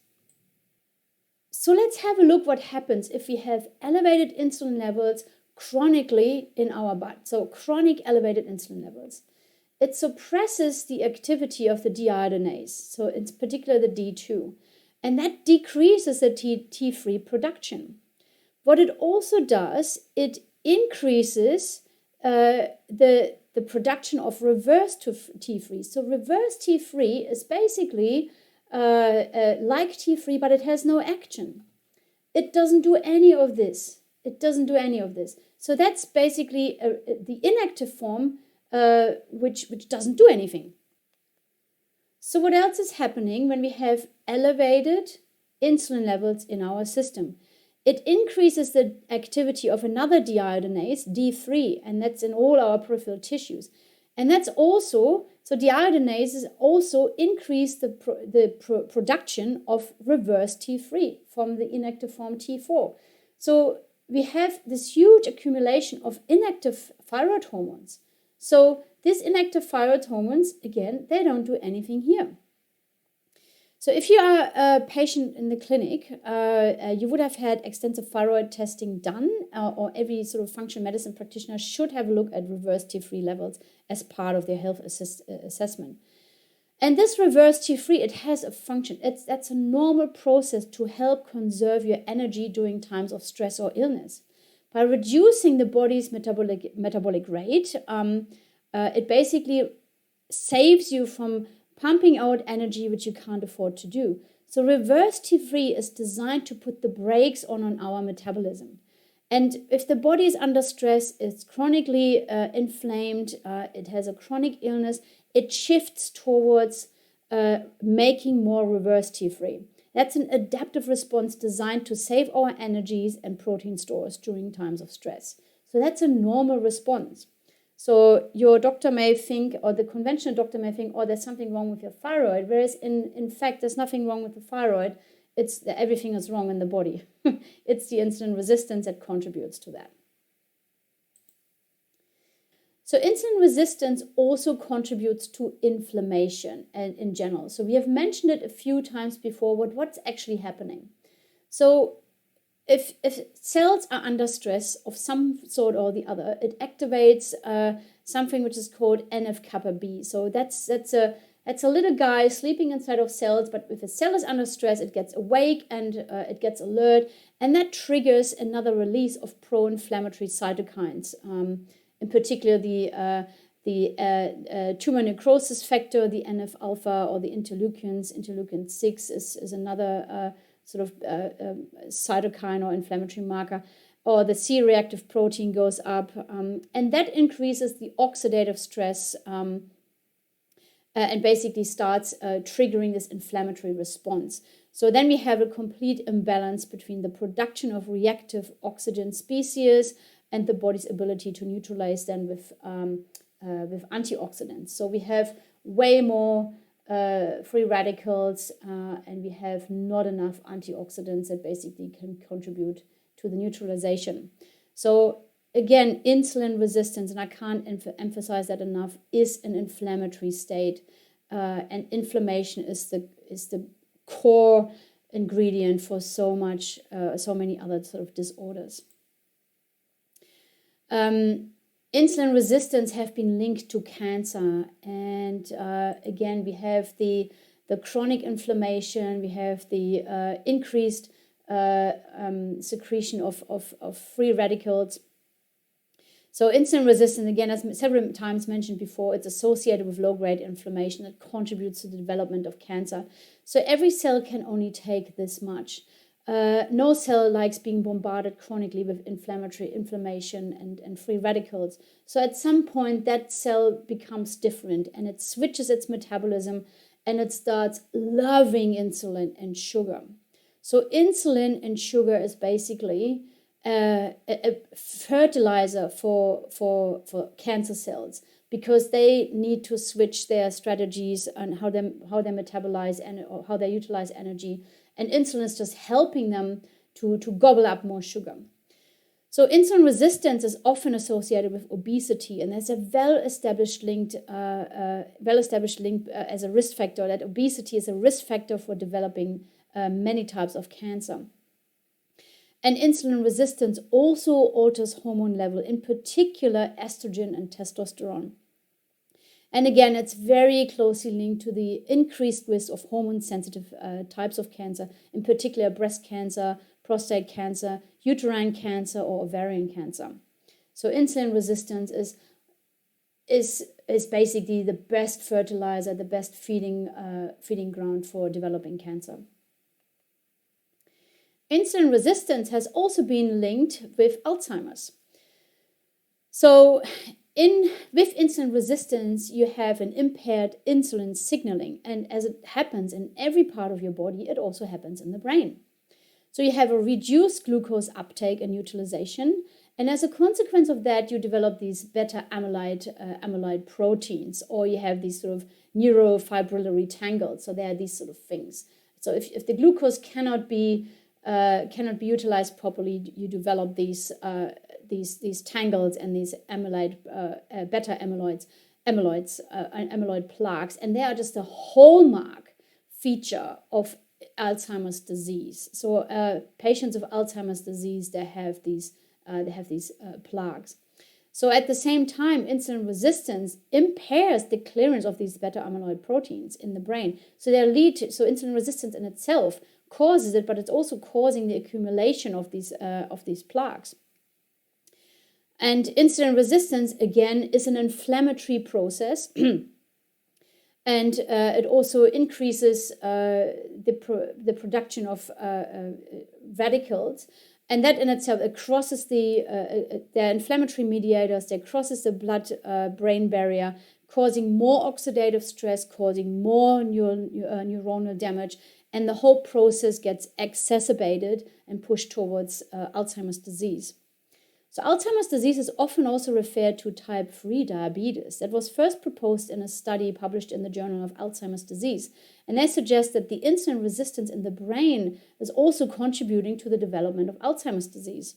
So let's have a look what happens if we have elevated insulin levels chronically in our blood. So chronic elevated insulin levels. It suppresses the activity of the deiodinase, so in particular the D2, and that decreases the T3 production. What it also does, it increases the production of reverse T3. So reverse T3 is basically like T3, but it has no action. It doesn't do any of this. So that's basically the inactive form, which doesn't do anything. So what else is happening when we have elevated insulin levels in our system? It increases the activity of another deiodinase, D3, and that's in all our peripheral tissues. And that's also, so deiodinases also increase the production of reverse T3 from the inactive form T4. So we have this huge accumulation of inactive thyroid hormones. So these inactive thyroid hormones, again, they don't do anything here. So if you are a patient in the clinic, you would have had extensive thyroid testing done, or every sort of functional medicine practitioner should have a look at reverse T3 levels as part of their health assessment. And this reverse T3, it has a function. That's a normal process to help conserve your energy during times of stress or illness. By reducing the body's metabolic rate, it basically saves you from pumping out energy which you can't afford to do. So reverse T3 is designed to put the brakes on our metabolism. And if the body is under stress, it's chronically inflamed, it has a chronic illness, it shifts towards making more reverse T3. That's an adaptive response designed to save our energies and protein stores during times of stress. So that's a normal response. So your doctor may think, or the conventional doctor may think, oh, there's something wrong with your thyroid, whereas in fact, there's nothing wrong with the thyroid. It's everything is wrong in the body. It's the insulin resistance that contributes to that. So insulin resistance also contributes to inflammation and in general. So we have mentioned it a few times before, what's actually happening. So if cells are under stress of some sort or the other, it activates something which is called NF-kappa B. So that's a little guy sleeping inside of cells, but if a cell is under stress, it gets awake and it gets alert, and that triggers another release of pro-inflammatory cytokines. In particular, the tumor necrosis factor, the NF-alpha, or the interleukins. Interleukin 6 is another cytokine or inflammatory marker, or the C-reactive protein goes up, and that increases the oxidative stress and basically starts triggering this inflammatory response. So then we have a complete imbalance between the production of reactive oxygen species and the body's ability to neutralize them with antioxidants. So we have way more free radicals, and we have not enough antioxidants that basically can contribute to the neutralization. So again, insulin resistance, and I can't emphasize that enough, is an inflammatory state. and inflammation is the core ingredient for so many other sort of disorders. Insulin resistance have been linked to cancer, and again, we have the chronic inflammation, we have the increased secretion of free radicals. So insulin resistance, again, as several times mentioned before, it's associated with low-grade inflammation that contributes to the development of cancer. So every cell can only take this much. No cell likes being bombarded chronically with inflammation and free radicals. So at some point, that cell becomes different and it switches its metabolism and it starts loving insulin and sugar. So insulin and sugar is basically a fertilizer for cancer cells, because they need to switch their strategies on how they metabolize and or how they utilize energy, and insulin is just helping them to gobble up more sugar. So insulin resistance is often associated with obesity, and there's a well-established link as a risk factor, that obesity is a risk factor for developing many types of cancer. And insulin resistance also alters hormone level, in particular estrogen and testosterone. And again, it's very closely linked to the increased risk of hormone-sensitive types of cancer, in particular breast cancer, prostate cancer, uterine cancer, or ovarian cancer. So insulin resistance is basically the best fertilizer, the best feeding ground for developing cancer. Insulin resistance has also been linked with Alzheimer's. So with insulin resistance, you have an impaired insulin signaling. And as it happens in every part of your body, it also happens in the brain. So you have a reduced glucose uptake and utilization. And as a consequence of that, you develop these beta amyloid proteins, or you have these sort of neurofibrillary tangles. So there are these sort of things. So if the glucose cannot be utilized properly, you develop these tangles and these beta amyloid plaques, and they are just a hallmark feature of Alzheimer's disease. So patients of Alzheimer's disease, they have these plaques. So at the same time, insulin resistance impairs the clearance of these beta amyloid proteins in the brain. So so insulin resistance in itself causes it, but it's also causing the accumulation of these plaques. And insulin resistance, again, is an inflammatory process, and it also increases the production of radicals, and that in itself, it crosses the inflammatory mediators, that crosses the blood-brain barrier, causing more oxidative stress, causing more neuronal damage, and the whole process gets exacerbated and pushed towards Alzheimer's disease. So Alzheimer's disease is often also referred to type 3 diabetes. That was first proposed in a study published in the Journal of Alzheimer's Disease. And they suggest that the insulin resistance in the brain is also contributing to the development of Alzheimer's disease.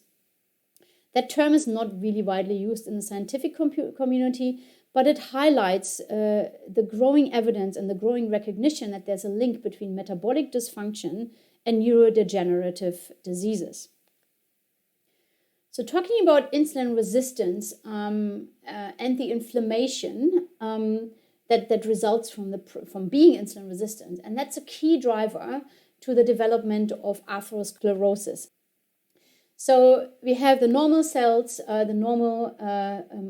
That term is not really widely used in the scientific community, but it highlights the growing evidence and the growing recognition that there's a link between metabolic dysfunction and neurodegenerative diseases. So talking about insulin resistance and the inflammation that results from being insulin resistant, and that's a key driver to the development of atherosclerosis. So we have the normal cells, the normal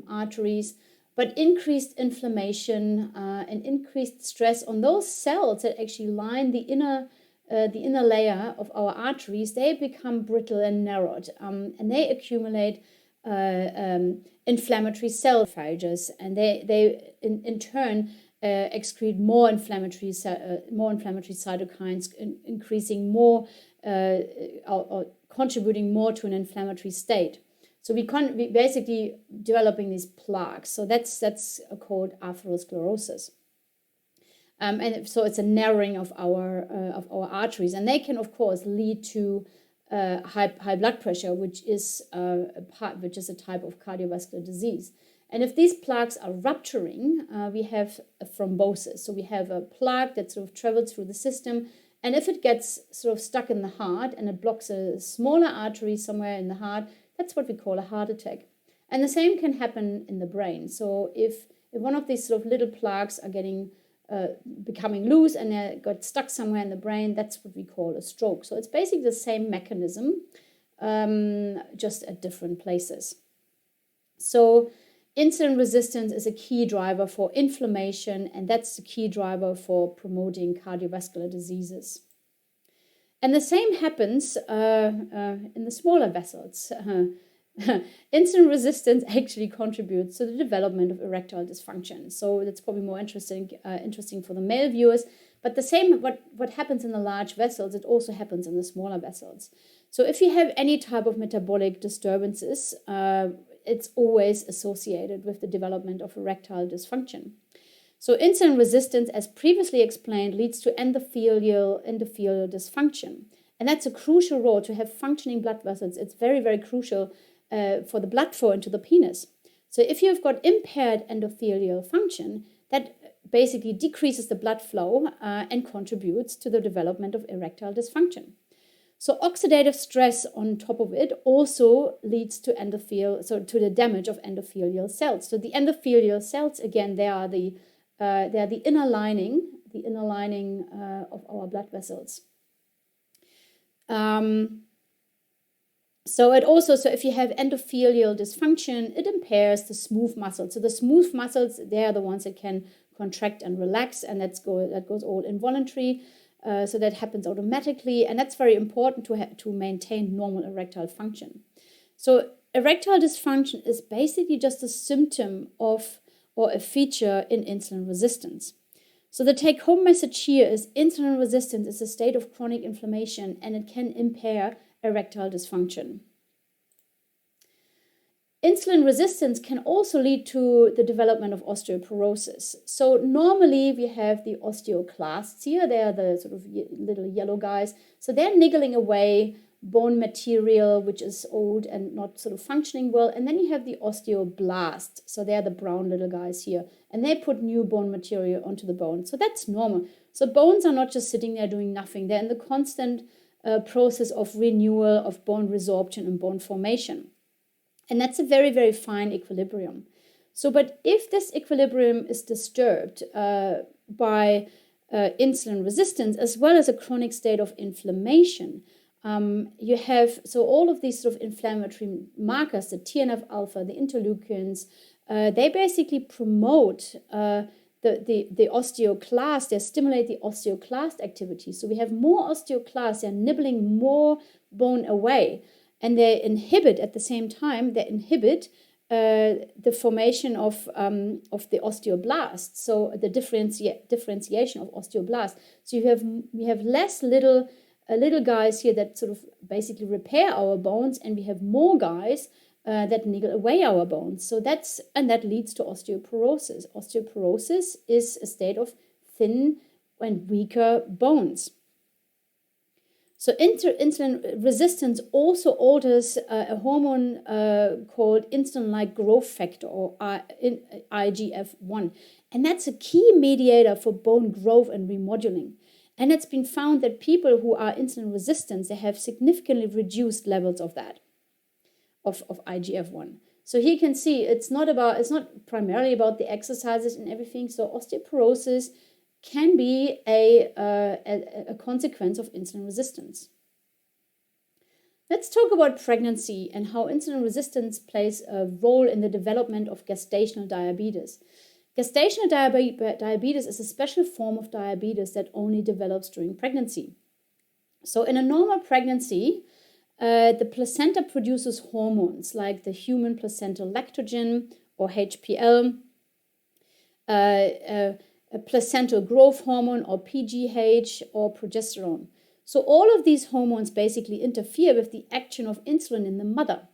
arteries, but increased inflammation and increased stress on those cells that actually line the inner layer of our arteries, they become brittle and narrowed, and they accumulate inflammatory cell phages, and they in turn excrete more inflammatory cytokines, increasing more or contributing more to an inflammatory state. So we basically developing these plaques. So that's called atherosclerosis. And so it's a narrowing of our arteries, and they can of course lead to high blood pressure, which is a type of cardiovascular disease. And if these plaques are rupturing, we have a thrombosis. So we have a plaque that sort of travels through the system. And if it gets sort of stuck in the heart and it blocks a smaller artery somewhere in the heart, that's what we call a heart attack. And the same can happen in the brain. So if one of these sort of little plaques are becoming loose and they got stuck somewhere in the brain, that's what we call a stroke. So it's basically the same mechanism, just at different places. So insulin resistance is a key driver for inflammation, and that's the key driver for promoting cardiovascular diseases. And the same happens in the smaller vessels. Insulin resistance actually contributes to the development of erectile dysfunction. So that's probably more interesting for the male viewers. But the same, what happens in the large vessels, it also happens in the smaller vessels. So if you have any type of metabolic disturbances, it's always associated with the development of erectile dysfunction. So insulin resistance, as previously explained, leads to endothelial dysfunction. And that's a crucial role to have functioning blood vessels. It's very, very crucial for the blood flow into the penis. So if you've got impaired endothelial function, that basically decreases the blood flow and contributes to the development of erectile dysfunction. So oxidative stress on top of it also leads to to the damage of endothelial cells. So the endothelial cells, again, they are the inner lining of our blood vessels. So if you have endothelial dysfunction, it impairs the smooth muscles. So the smooth muscles, they are the ones that can contract and relax, and that goes all involuntary. So that happens automatically, and that's very important to maintain normal erectile function. So erectile dysfunction is basically just a symptom of or a feature in insulin resistance. So the take-home message here is insulin resistance is a state of chronic inflammation, and it can impair erectile dysfunction. Insulin resistance can also lead to the development of osteoporosis. So normally we have the osteoclasts here. They are the sort of little yellow guys. So they're niggling away bone material, which is old and not sort of functioning well. And then you have the osteoblasts. So they're the brown little guys here. And they put new bone material onto the bone. So that's normal. So bones are not just sitting there doing nothing. They're in the constant process of renewal, of bone resorption and bone formation. And that's a very, very fine equilibrium. So, but if this equilibrium is disturbed by insulin resistance, as well as a chronic state of inflammation, you have, so all of these sort of inflammatory markers, the TNF-alpha, the interleukins, they basically promote the osteoclast, they stimulate the osteoclast activity. So we have more osteoclasts, they're nibbling more bone away. And they inhibit, at the same time, the formation of the osteoblasts, so the differentiation of osteoblasts. So we have less little guys here that sort of basically repair our bones, and we have more guys that niggle away our bones. So that leads to osteoporosis. Osteoporosis is a state of thin and weaker bones. So insulin resistance also alters a hormone called insulin-like growth factor, or IGF-1. And that's a key mediator for bone growth and remodeling. And it's been found that people who are insulin resistant, they have significantly reduced levels of that, of IGF-1. So here you can see it's not primarily about the exercises and everything. So osteoporosis can be a consequence of insulin resistance. Let's talk about pregnancy and how insulin resistance plays a role in the development of gestational diabetes. Gestational diabetes is a special form of diabetes that only develops during pregnancy. So in a normal pregnancy, the placenta produces hormones like the human placental lactogen, or HPL, a placental growth hormone, or PGH, or progesterone. So all of these hormones basically interfere with the action of insulin in the mother.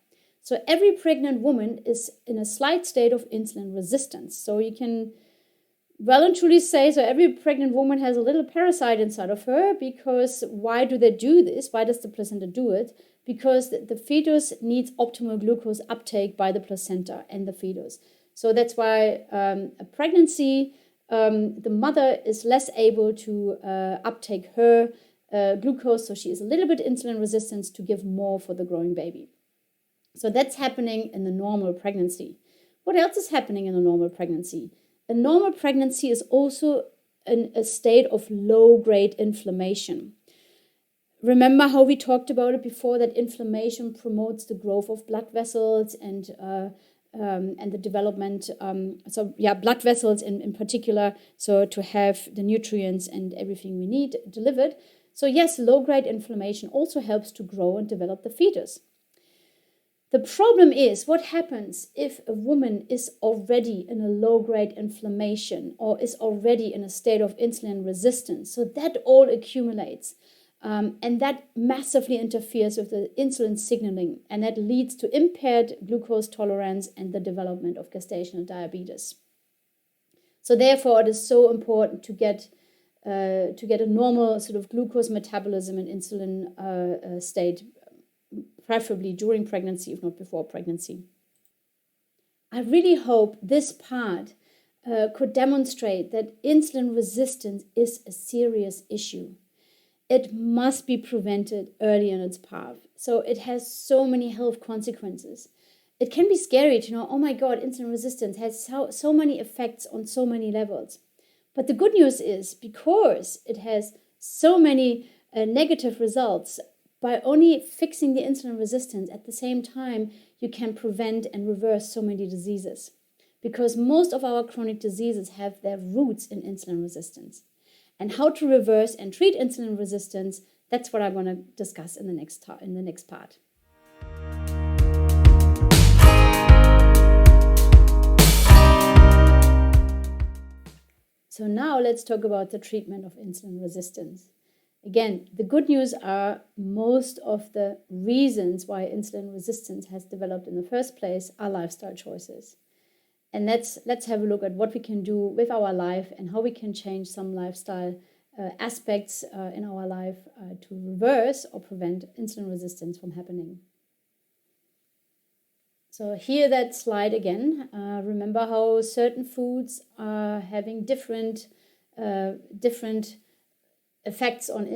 So every pregnant woman is in a slight state of insulin resistance. So you can well and truly say, so every pregnant woman has a little parasite inside of her, because why do they do this? Why does the placenta do it? Because the fetus needs optimal glucose uptake by the placenta and the fetus. So that's why a pregnancy, the mother is less able to uptake her glucose, so she is a little bit insulin resistant to give more for the growing baby. So that's happening in the normal pregnancy. What else is happening in a normal pregnancy? A normal pregnancy is also in a state of low-grade inflammation. Remember how we talked about it before, that inflammation promotes the growth of blood vessels and the development, blood vessels in particular, so to have the nutrients and everything we need delivered. So yes, low-grade inflammation also helps to grow and develop the fetus. The problem is, what happens if a woman is already in a low-grade inflammation or is already in a state of insulin resistance? So that all accumulates. And that massively interferes with the insulin signaling, and that leads to impaired glucose tolerance and the development of gestational diabetes. So therefore, it is so important to get a normal sort of glucose metabolism and insulin state, preferably during pregnancy, if not before pregnancy. I really hope this part could demonstrate that insulin resistance is a serious issue. It must be prevented early in its path. So it has so many health consequences. It can be scary to know, oh my God, insulin resistance has so many effects on so many levels. But the good news is, because it has so many negative results, by only fixing the insulin resistance at the same time, you can prevent and reverse so many diseases. Because most of our chronic diseases have their roots in insulin resistance. And how to reverse and treat insulin resistance, that's what I want to discuss in the next part. So now let's talk about the treatment of insulin resistance. Again, the good news are most of the reasons why insulin resistance has developed in the first place are lifestyle choices. And let's have a look at what we can do with our life and how we can change some lifestyle aspects in our life to reverse or prevent insulin resistance from happening. So here that slide again. Remember how certain foods are having different effects on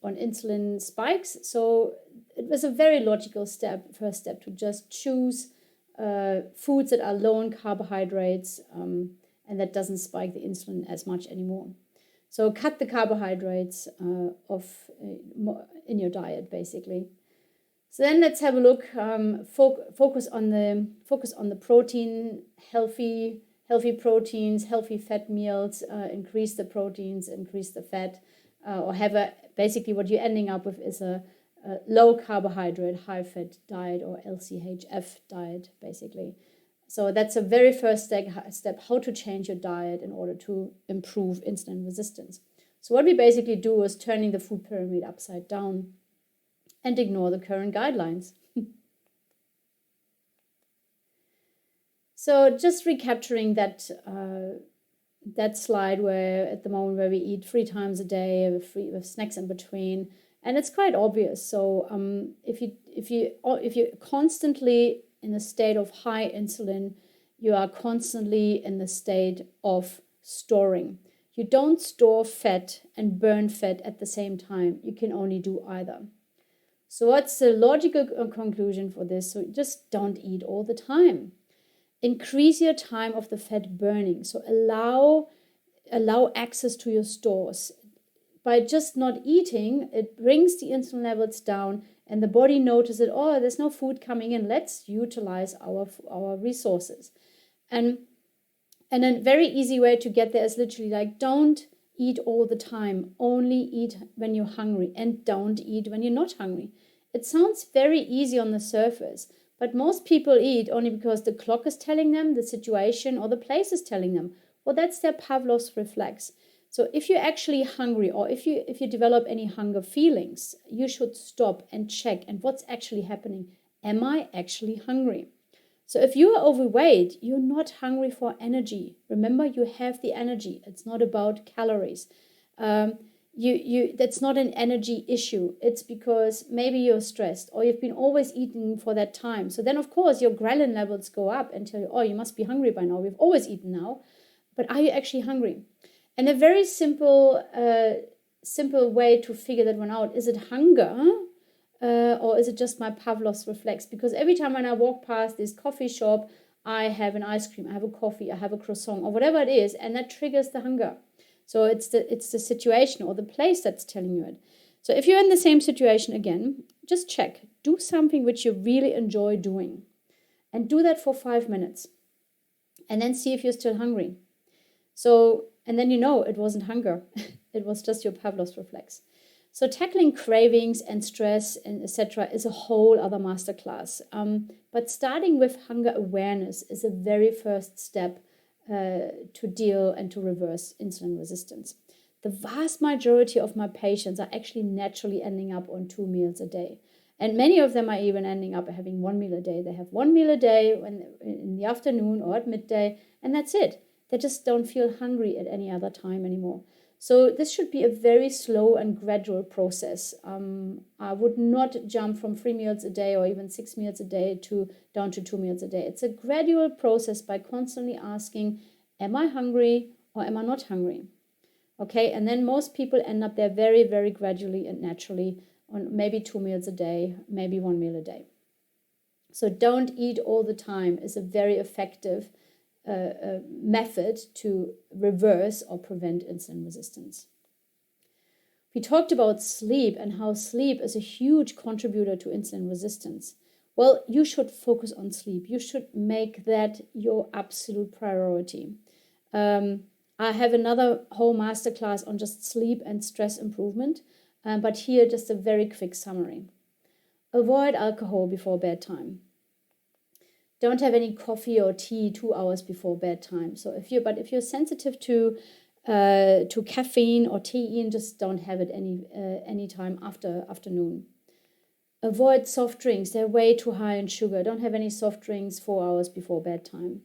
insulin spikes. So it was a very logical first step to just choose foods that are low in carbohydrates and that doesn't spike the insulin as much anymore. So cut the carbohydrates off in your diet, basically. So then let's have a look. Focus on the protein, healthy proteins, healthy fat meals. Increase the proteins, increase the fat, or basically what you're ending up with is a low carbohydrate, high fat diet, or LCHF diet, basically. So that's a very first step, how to change your diet in order to improve insulin resistance. So what we basically do is turning the food pyramid upside down and ignore the current guidelines. So just recapturing that slide where at the moment where we eat 3 times a day with snacks in between, and it's quite obvious. So if you're constantly in a state of high insulin, you are constantly in the state of storing. You don't store fat and burn fat at the same time. You can only do either. So what's the logical conclusion for this? So just don't eat all the time. Increase your time of the fat burning. So allow access to your stores. By just not eating, it brings the insulin levels down and the body notices that, oh, there's no food coming in. Let's utilize our resources. And a very easy way to get there is literally like, don't eat all the time. Only eat when you're hungry and don't eat when you're not hungry. It sounds very easy on the surface, but most people eat only because the clock is telling them, the situation or the place is telling them. Well, that's their Pavlov's reflex. So if you're actually hungry or if you develop any hunger feelings, you should stop and check and what's actually happening. Am I actually hungry? So if you are overweight, you're not hungry for energy. Remember, you have the energy. It's not about calories. that's not an energy issue. It's because maybe you're stressed or you've been always eating for that time. So then, of course, your ghrelin levels go up and tell you, oh, you must be hungry by now. We've always eaten now. But are you actually hungry? And a very simple way to figure that one out, is it hunger or is it just my Pavlov's reflex? Because every time when I walk past this coffee shop, I have an ice cream, I have a coffee, I have a croissant or whatever it is, and that triggers the hunger. So it's the situation or the place that's telling you it. So if you're in the same situation again, just check. Do something which you really enjoy doing. And do that for 5 minutes. And then see if you're still hungry. So, and then you know it wasn't hunger. It was just your Pavlov's reflex. So tackling cravings and stress and etc. is a whole other masterclass. But starting with hunger awareness is a very first step to deal and to reverse insulin resistance. The vast majority of my patients are actually naturally ending up on 2 meals a day. And many of them are even ending up having 1 meal a day. They have 1 meal a day in the afternoon or at midday, and that's it. They just don't feel hungry at any other time anymore. So this should be a very slow and gradual process. I would not jump from 3 meals a day or even 6 meals a day down to 2 meals a day. It's a gradual process by constantly asking, am I hungry or am I not hungry? Okay, and then most people end up there very, very gradually and naturally on maybe 2 meals a day, maybe 1 meal a day. So don't eat all the time is a very effective method to reverse or prevent insulin resistance. We talked about sleep and how sleep is a huge contributor to insulin resistance. Well, you should focus on sleep. You should make that your absolute priority. I have another whole masterclass on just sleep and stress improvement, but here just a very quick summary. Avoid alcohol before bedtime. Don't have any coffee or tea 2 hours before bedtime. So if you're sensitive to caffeine or caffeine, just don't have it any time after afternoon. Avoid soft drinks. They're way too high in sugar. Don't have any soft drinks 4 hours before bedtime.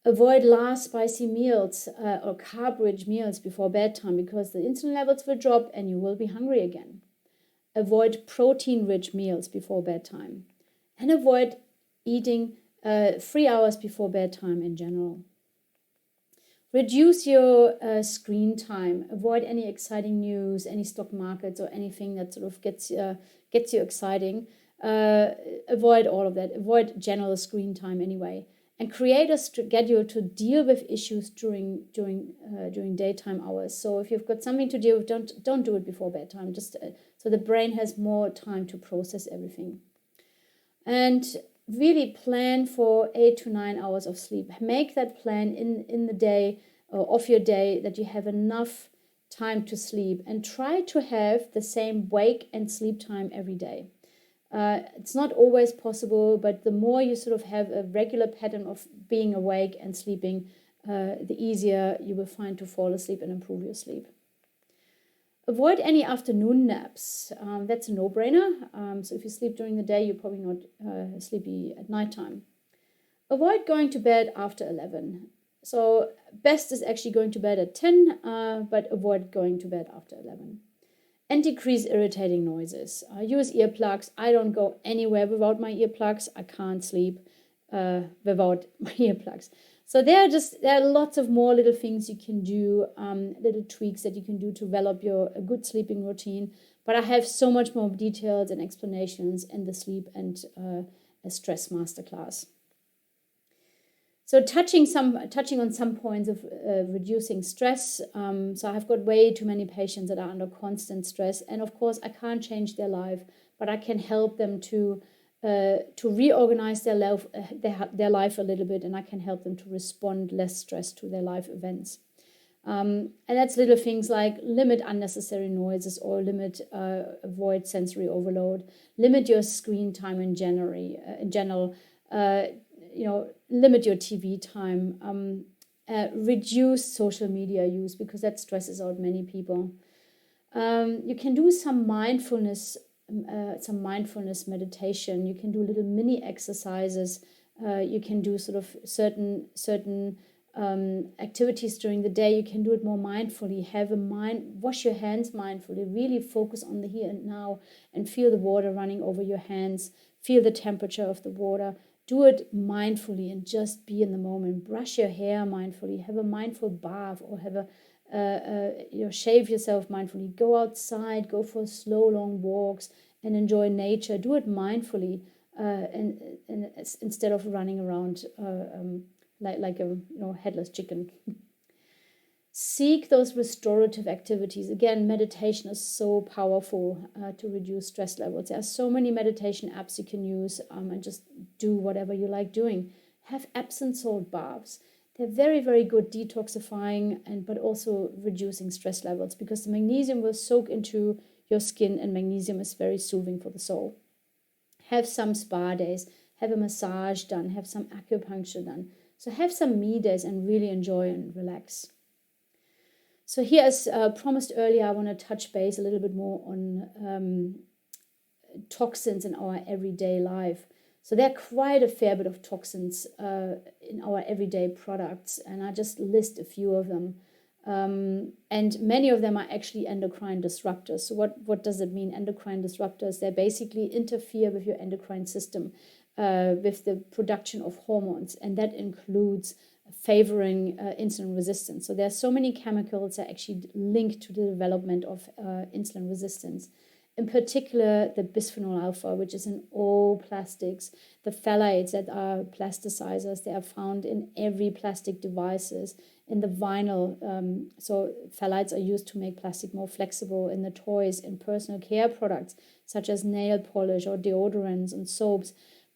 Avoid last spicy meals or carb-rich meals before bedtime because the insulin levels will drop and you will be hungry again. Avoid protein-rich meals before bedtime. And avoid eating 3 hours before bedtime in general. Reduce your screen time. Avoid any exciting news, any stock markets or anything that sort of gets you exciting. Avoid all of that. Avoid general screen time anyway. And create a schedule to deal with issues during daytime hours. So if you've got something to deal with, don't do it before bedtime. Just so the brain has more time to process everything. And really plan for 8 to 9 hours of sleep. Make that plan in the day or of your day that you have enough time to sleep, and try to have the same wake and sleep time every day. It's not always possible, but the more you sort of have a regular pattern of being awake and sleeping, the easier you will find to fall asleep and improve your sleep. Avoid any afternoon naps. That's a no-brainer. So if you sleep during the day, you're probably not sleepy at nighttime. Avoid going to bed after 11. So best is actually going to bed at 10, but avoid going to bed after 11. And decrease irritating noises. Use earplugs. I don't go anywhere without my earplugs. I can't sleep without my earplugs. So there are lots of more little things you can do, little tweaks that you can do to develop a good sleeping routine. But I have so much more details and explanations in the sleep and stress masterclass. So touching on some points of reducing stress. So I've got way too many patients that are under constant stress, and of course I can't change their life, but I can help them to reorganize their life a little bit, and I can help them to respond less stressed to their life events. And that's little things like limit unnecessary noises or avoid sensory overload, limit your screen time in general. Limit your TV time, reduce social media use because that stresses out many people. You can do some mindfulness meditation. You can do little mini exercises. You can do sort of certain activities during the day, you can do it more mindfully. Wash your hands mindfully, really focus on the here and now and feel the water running over your hands, feel the temperature of the water. Do it mindfully and just be in the moment. Brush your hair mindfully, have a mindful bath, or have shave yourself mindfully. Go outside, go for slow, long walks and enjoy nature. Do it mindfully and instead of running around like a headless chicken. Seek those restorative activities. Again, meditation is so powerful to reduce stress levels. There are so many meditation apps you can use and just do whatever you like doing. Have Epsom salt baths. They're very, very good detoxifying but also reducing stress levels, because the magnesium will soak into your skin, and magnesium is very soothing for the soul. Have some spa days. Have a massage done. Have some acupuncture done. So have some me days and really enjoy and relax. So here, as promised earlier, I want to touch base a little bit more on toxins in our everyday life. So there are quite a fair bit of toxins in our everyday products, and I just list a few of them. And many of them are actually endocrine disruptors. So what does it mean, endocrine disruptors? They basically interfere with your endocrine system, with the production of hormones, and that includes favoring insulin resistance. So there are so many chemicals that actually link to the development of insulin resistance. In particular, the bisphenol alpha, which is in all plastics, the phthalates that are plasticizers, they are found in every plastic devices, in the vinyl. So phthalates are used to make plastic more flexible, in the toys, in personal care products, such as nail polish or deodorants and soaps.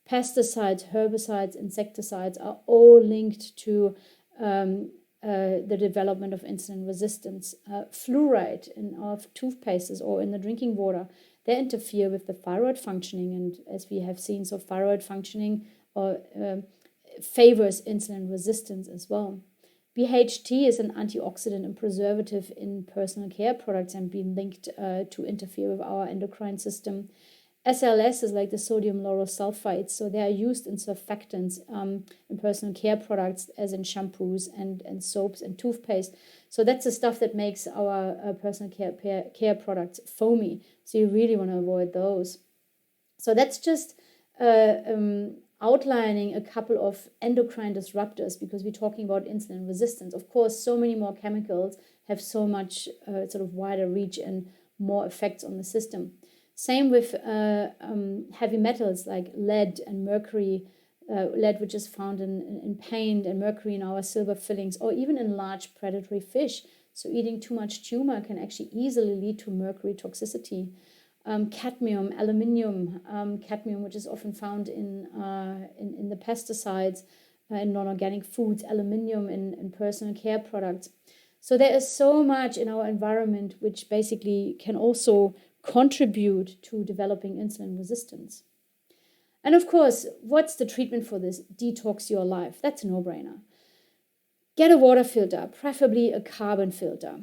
Pesticides, herbicides, insecticides are all linked to the development of insulin resistance. Fluoride in our toothpastes or in the drinking water, they interfere with the thyroid functioning, and as we have seen, so thyroid functioning favors insulin resistance as well. BHT is an antioxidant and preservative in personal care products and being linked to interfere with our endocrine system. SLS is like the sodium lauryl sulfides, so they are used in surfactants in personal care products, as in shampoos and soaps and toothpaste. So that's the stuff that makes our personal care products foamy. So you really want to avoid those. So that's just outlining a couple of endocrine disruptors, because we're talking about insulin resistance. Of course, so many more chemicals have so much sort of wider reach and more effects on the system. Same with heavy metals like lead and mercury, lead which is found in paint, and mercury in our silver fillings, or even in large predatory fish. So eating too much tuna can actually easily lead to mercury toxicity. Cadmium, aluminium, cadmium, which is often found in the pesticides, in non-organic foods, aluminium in personal care products. So there is so much in our environment which basically can also contribute to developing insulin resistance. And of course, what's the treatment for this? Detox your life. That's a no-brainer. Get a water filter, preferably a carbon filter.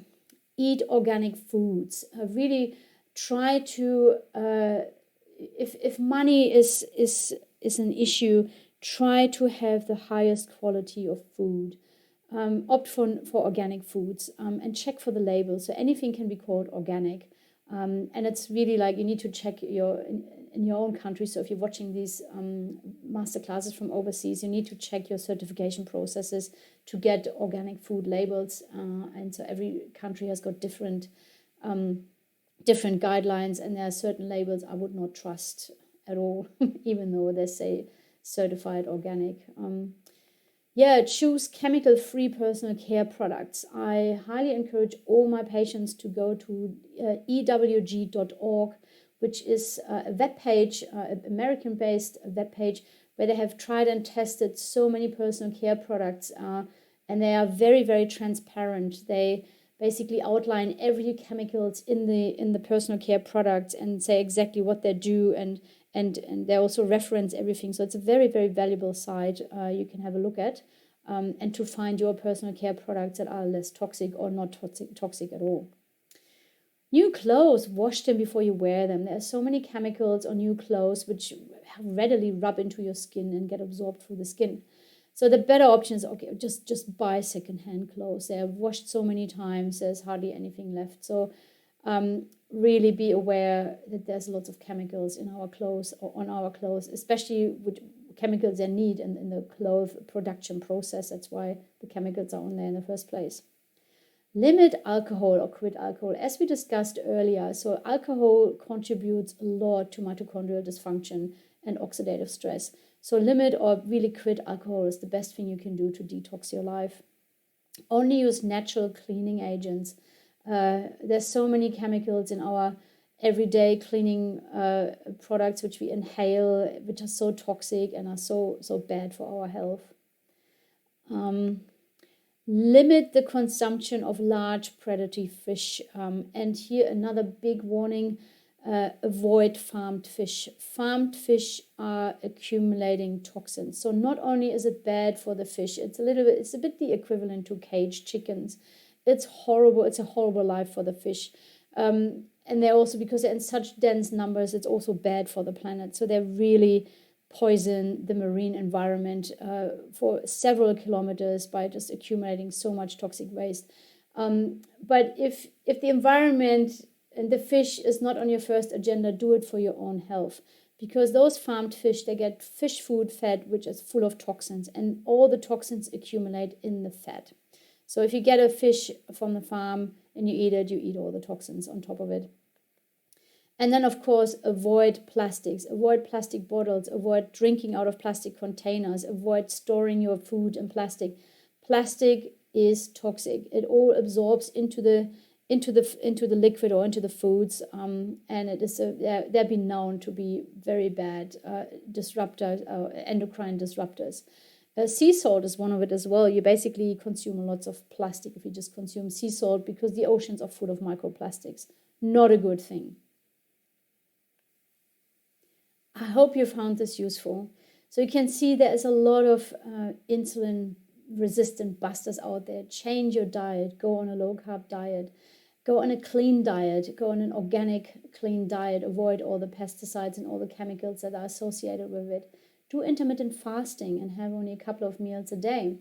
Eat organic foods. Really try to, if money is an issue, try to have the highest quality of food. Opt for organic foods and check for the label. So anything can be called organic. And it's really like you need to check in your own country. So if you're watching these masterclasses from overseas, you need to check your certification processes to get organic food labels. And so every country has got different guidelines, and there are certain labels I would not trust at all, even though they say certified organic. Choose chemical-free personal care products. I highly encourage all my patients to go to ewg.org, which is a webpage, American-based webpage, where they have tried and tested so many personal care products, and they are very, very transparent. They basically outline every chemicals in the personal care products and say exactly what they do, and they also reference everything. So it's a very, very valuable site you can have a look at, and to find your personal care products that are less toxic or not toxic at all. New clothes, wash them before you wear them. There are so many chemicals on new clothes which readily rub into your skin and get absorbed through the skin. So the better option is, okay, just buy secondhand clothes. They're washed so many times, there's hardly anything left. So really be aware that there's lots of chemicals in our clothes or on our clothes, especially with chemicals they need in the clothes production process. That's why the chemicals are on there in the first place. Limit alcohol or quit alcohol, as we discussed earlier. So alcohol contributes a lot to mitochondrial dysfunction and oxidative stress. So limit or really quit alcohol is the best thing you can do to detox your life. Only use natural cleaning agents. There's so many chemicals in our everyday cleaning products which we inhale, which are so toxic and are so bad for our health. Limit the consumption of large predatory fish. And here another big warning, avoid farmed fish. Farmed fish are accumulating toxins. So not only is it bad for the fish, it's a bit the equivalent to caged chickens. It's horrible. It's a horrible life for the fish. And they're also, because they're in such dense numbers, it's also bad for the planet. So they really poison the marine environment for several kilometers by just accumulating so much toxic waste. But if the environment and the fish is not on your first agenda, do it for your own health. Because those farmed fish, they get fish food fed, which is full of toxins, and all the toxins accumulate in the fat. So if you get a fish from the farm and you eat it, you eat all the toxins on top of it. And then, of course, avoid plastics, avoid plastic bottles, avoid drinking out of plastic containers, avoid storing your food in plastic. Plastic is toxic. It all absorbs into the liquid or into the foods, and it is they've been known to be very bad disruptors, endocrine disruptors. Sea salt is one of it as well. You basically consume lots of plastic if you just consume sea salt, because the oceans are full of microplastics. Not a good thing. I hope you found this useful. So you can see there is a lot of insulin resistant busters out there. Change your diet. Go on a low carb diet. Go on a clean diet. Go on an organic clean diet. Avoid all the pesticides and all the chemicals that are associated with it. Do intermittent fasting and have only a couple of meals a day.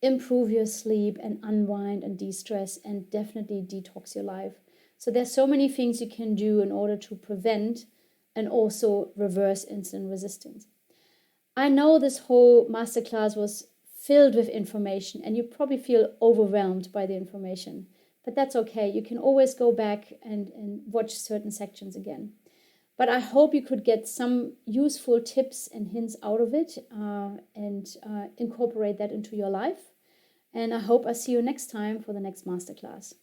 Improve your sleep and unwind and de-stress, and definitely detox your life. So there's so many things you can do in order to prevent and also reverse insulin resistance. I know this whole masterclass was filled with information and you probably feel overwhelmed by the information, but that's okay. You can always go back and watch certain sections again. But I hope you could get some useful tips and hints out of it and incorporate that into your life. And I hope I see you next time for the next masterclass.